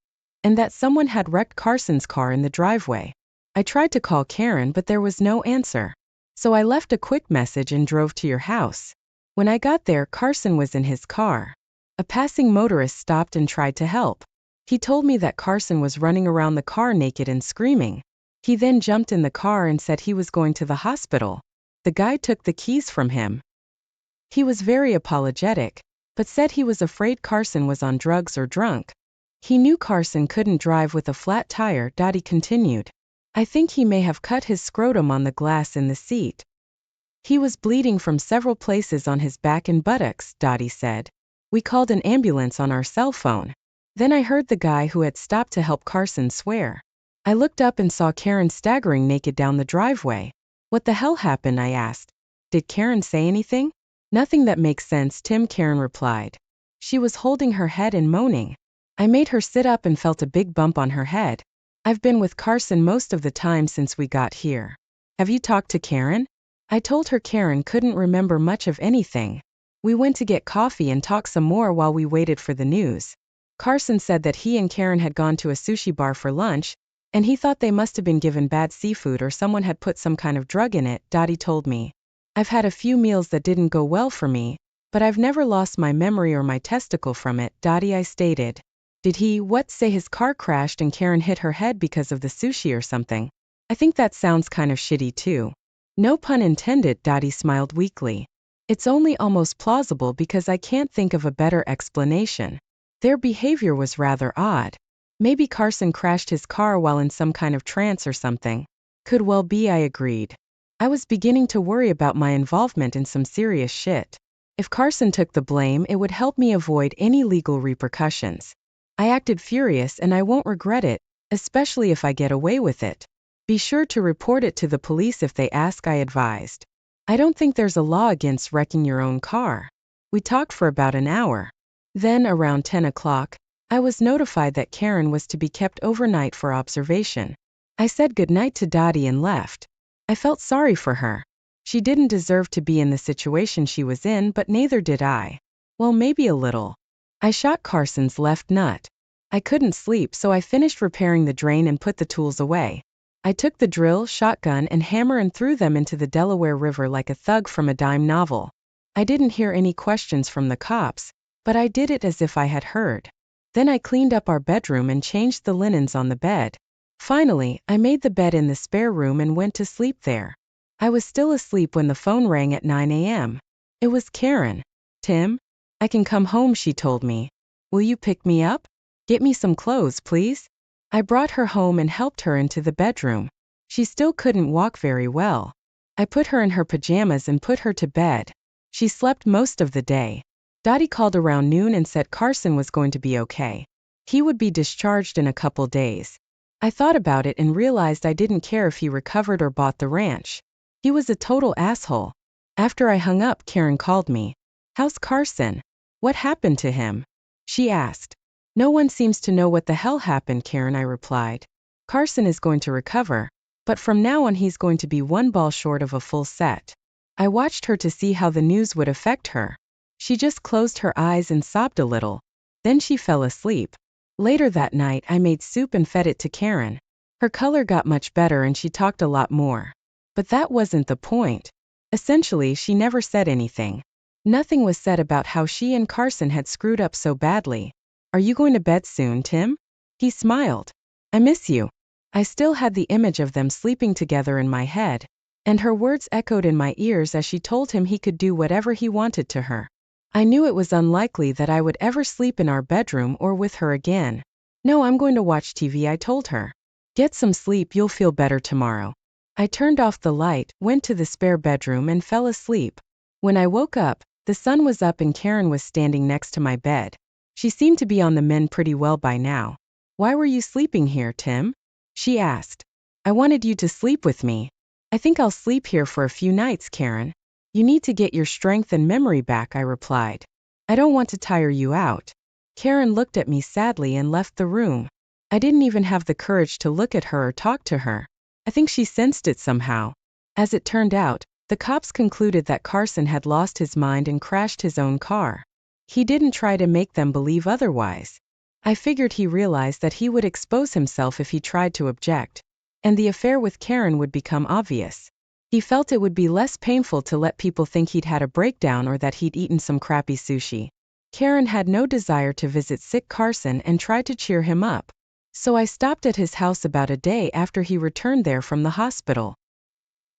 Speaker 1: and that someone had wrecked Carson's car in the driveway. I tried to call Karen, but there was no answer. So I left a quick message and drove to your house. When I got there, Carson was in his car. A passing motorist stopped and tried to help. He told me that Carson was running around the car naked and screaming. He then jumped in the car and said he was going to the hospital. The guy took the keys from him. He was very apologetic, but said he was afraid Carson was on drugs or drunk. He knew Carson couldn't drive with a flat tire, Dottie continued. I think he may have cut his scrotum on the glass in the seat. He was bleeding from several places on his back and buttocks, Dottie said. We called an ambulance on our cell phone. Then I heard the guy who had stopped to help Carson swear. I looked up and saw Karen staggering naked down the driveway. What the hell happened? I asked. Did Karen say anything? Nothing that makes sense, Tim, Karen replied. She was holding her head and moaning. I made her sit up and felt a big bump on her head. I've been with Carson most of the time since we got here. Have you talked to Karen? I told her Karen couldn't remember much of anything. We went to get coffee and talked some more while we waited for the news. Carson said that he and Karen had gone to a sushi bar for lunch, and he thought they must have been given bad seafood or someone had put some kind of drug in it, Dottie told me. I've had a few meals that didn't go well for me, but I've never lost my memory or my testicle from it, Dottie, I stated. Did he, say his car crashed and Karen hit her head because of the sushi or something? I think that sounds kind of shitty too. No pun intended, Dottie smiled weakly. It's only almost plausible because I can't think of a better explanation. Their behavior was rather odd. Maybe Carson crashed his car while in some kind of trance or something. Could well be, I agreed. I was beginning to worry about my involvement in some serious shit. If Carson took the blame, it would help me avoid any legal repercussions. I acted furious and I won't regret it, especially if I get away with it. Be sure to report it to the police if they ask, I advised. I don't think there's a law against wrecking your own car. We talked for about an hour. Then, around 10 o'clock, I was notified that Karen was to be kept overnight for observation. I said goodnight to Dottie and left. I felt sorry for her. She didn't deserve to be in the situation she was in, but neither did I. Well, maybe a little. I shot Carson's left nut. I couldn't sleep, so I finished repairing the drain and put the tools away. I took the drill, shotgun, and hammer and threw them into the Delaware River like a thug from a dime novel. I didn't hear any questions from the cops, but I did it as if I had heard. Then I cleaned up our bedroom and changed the linens on the bed. Finally, I made the bed in the spare room and went to sleep there. I was still asleep when the phone rang at 9 a.m. It was Karen. Tim? I can come home, she told me. Will you pick me up? Get me some clothes, please? I brought her home and helped her into the bedroom. She still couldn't walk very well. I put her in her pajamas and put her to bed. She slept most of the day. Dottie called around noon and said Carson was going to be okay. He would be discharged in a couple days. I thought about it and realized I didn't care if he recovered or bought the ranch. He was a total asshole. After I hung up, Karen called me. How's Carson? What happened to him? She asked. No one seems to know what the hell happened, Karen, I replied. Carson is going to recover, but from now on he's going to be one ball short of a full set. I watched her to see how the news would affect her. She just closed her eyes and sobbed a little. Then she fell asleep. Later that night, I made soup and fed it to Karen. Her color got much better and she talked a lot more. But that wasn't the point. Essentially, she never said anything. Nothing was said about how she and Carson had screwed up so badly. Are you going to bed soon, Tim? He smiled. I miss you. I still had the image of them sleeping together in my head, and her words echoed in my ears as she told him he could do whatever he wanted to her. I knew it was unlikely that I would ever sleep in our bedroom or with her again. No, I'm going to watch TV, I told her. Get some sleep, you'll feel better tomorrow. I turned off the light, went to the spare bedroom and fell asleep. When I woke up, the sun was up and Karen was standing next to my bed. She seemed to be on the mend pretty well by now. Why were you sleeping here, Tim? She asked. I wanted you to sleep with me. I think I'll sleep here for a few nights, Karen. You need to get your strength and memory back, I replied. I don't want to tire you out. Karen looked at me sadly and left the room. I didn't even have the courage to look at her or talk to her. I think she sensed it somehow. As it turned out, the cops concluded that Carson had lost his mind and crashed his own car. He didn't try to make them believe otherwise. I figured he realized that he would expose himself if he tried to object, and the affair with Karen would become obvious. He felt it would be less painful to let people think he'd had a breakdown or that he'd eaten some crappy sushi. Karen had no desire to visit sick Carson and tried to cheer him up. So I stopped at his house about a day after he returned there from the hospital.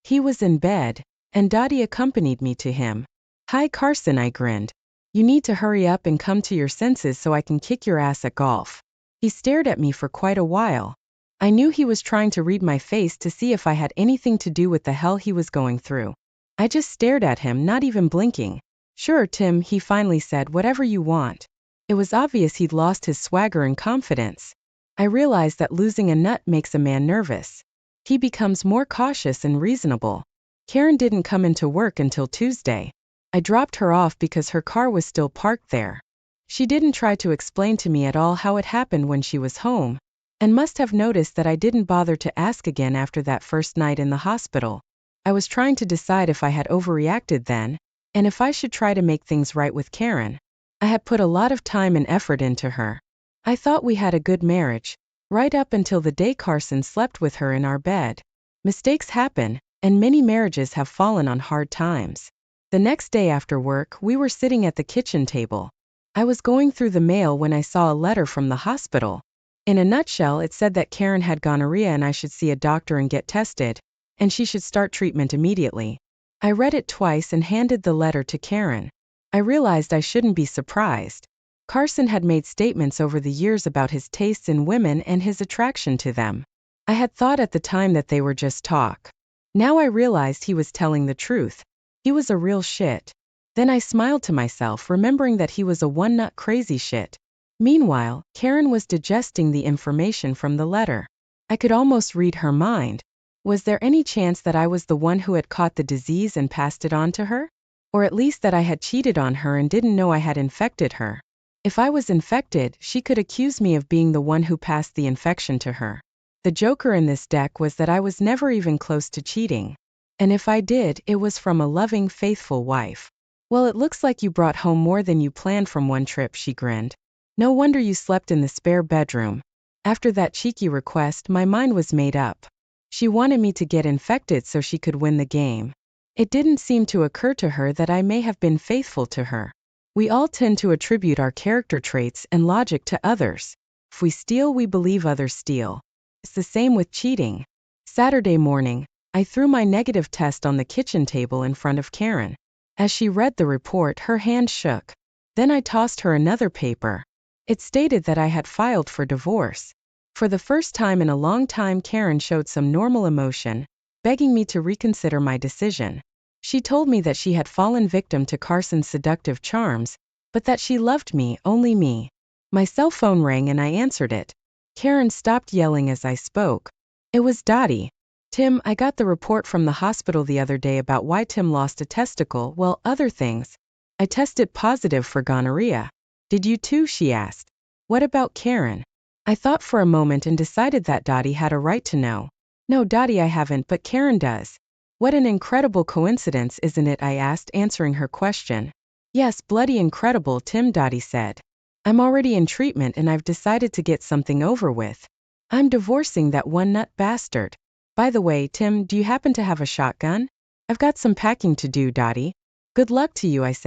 Speaker 1: He was in bed, and Dottie accompanied me to him. Hi, Carson, I grinned. You need to hurry up and come to your senses so I can kick your ass at golf. He stared at me for quite a while. I knew he was trying to read my face to see if I had anything to do with the hell he was going through. I just stared at him, not even blinking. Sure, Tim, he finally said, whatever you want. It was obvious he'd lost his swagger and confidence. I realized that losing a nut makes a man nervous. He becomes more cautious and reasonable. Karen didn't come into work until Tuesday. I dropped her off because her car was still parked there. She didn't try to explain to me at all how it happened when she was home, and must have noticed that I didn't bother to ask again after that first night in the hospital. I was trying to decide if I had overreacted then, and if I should try to make things right with Karen. I had put a lot of time and effort into her. I thought we had a good marriage, right up until the day Carson slept with her in our bed. Mistakes happen, and many marriages have fallen on hard times. The next day after work, we were sitting at the kitchen table. I was going through the mail when I saw a letter from the hospital. In a nutshell, it said that Karen had gonorrhea and I should see a doctor and get tested. and she should start treatment immediately. I read it twice and handed the letter to Karen. I realized I shouldn't be surprised. Carson had made statements over the years about his tastes in women and his attraction to them. I had thought at the time that they were just talk. Now I realized he was telling the truth. He was a real shit. Then I smiled to myself, remembering that he was a one-nut crazy shit. Meanwhile, Karen was digesting the information from the letter. I could almost read her mind. Was there any chance that I was the one who had caught the disease and passed it on to her? Or at least that I had cheated on her and didn't know I had infected her? If I was infected, she could accuse me of being the one who passed the infection to her. The joker in this deck was that I was never even close to cheating. And if I did, it was from a loving, faithful wife. Well, it looks like you brought home more than you planned from one trip, she grinned. No wonder you slept in the spare bedroom. After that cheeky request, my mind was made up. She wanted me to get infected so she could win the game. It didn't seem to occur to her that I may have been faithful to her. We all tend to attribute our character traits and logic to others. If we steal, we believe others steal. It's the same with cheating. Saturday morning, I threw my negative test on the kitchen table in front of Karen. As she read the report, her hand shook. Then I tossed her another paper. It stated that I had filed for divorce. For the first time in a long time, Karen showed some normal emotion, begging me to reconsider my decision. She told me that she had fallen victim to Carson's seductive charms, but that she loved me, only me. My cell phone rang and I answered it. Karen stopped yelling as I spoke. It was Dottie. Tim, I got the report from the hospital the other day about why Tim lost a testicle, well, other things. I tested positive for gonorrhea. Did you too? She asked. What about Karen? I thought for a moment and decided that Dottie had a right to know. No, Dottie, I haven't, but Karen does. What an incredible coincidence, isn't it? I asked, answering her question. Yes, bloody incredible, Tim, Dottie said. I'm already in treatment and I've decided to get something over with. I'm divorcing that one-nut bastard. By the way, Tim, do you happen to have a shotgun? I've got some packing to do, Dottie. Good luck to you, I said.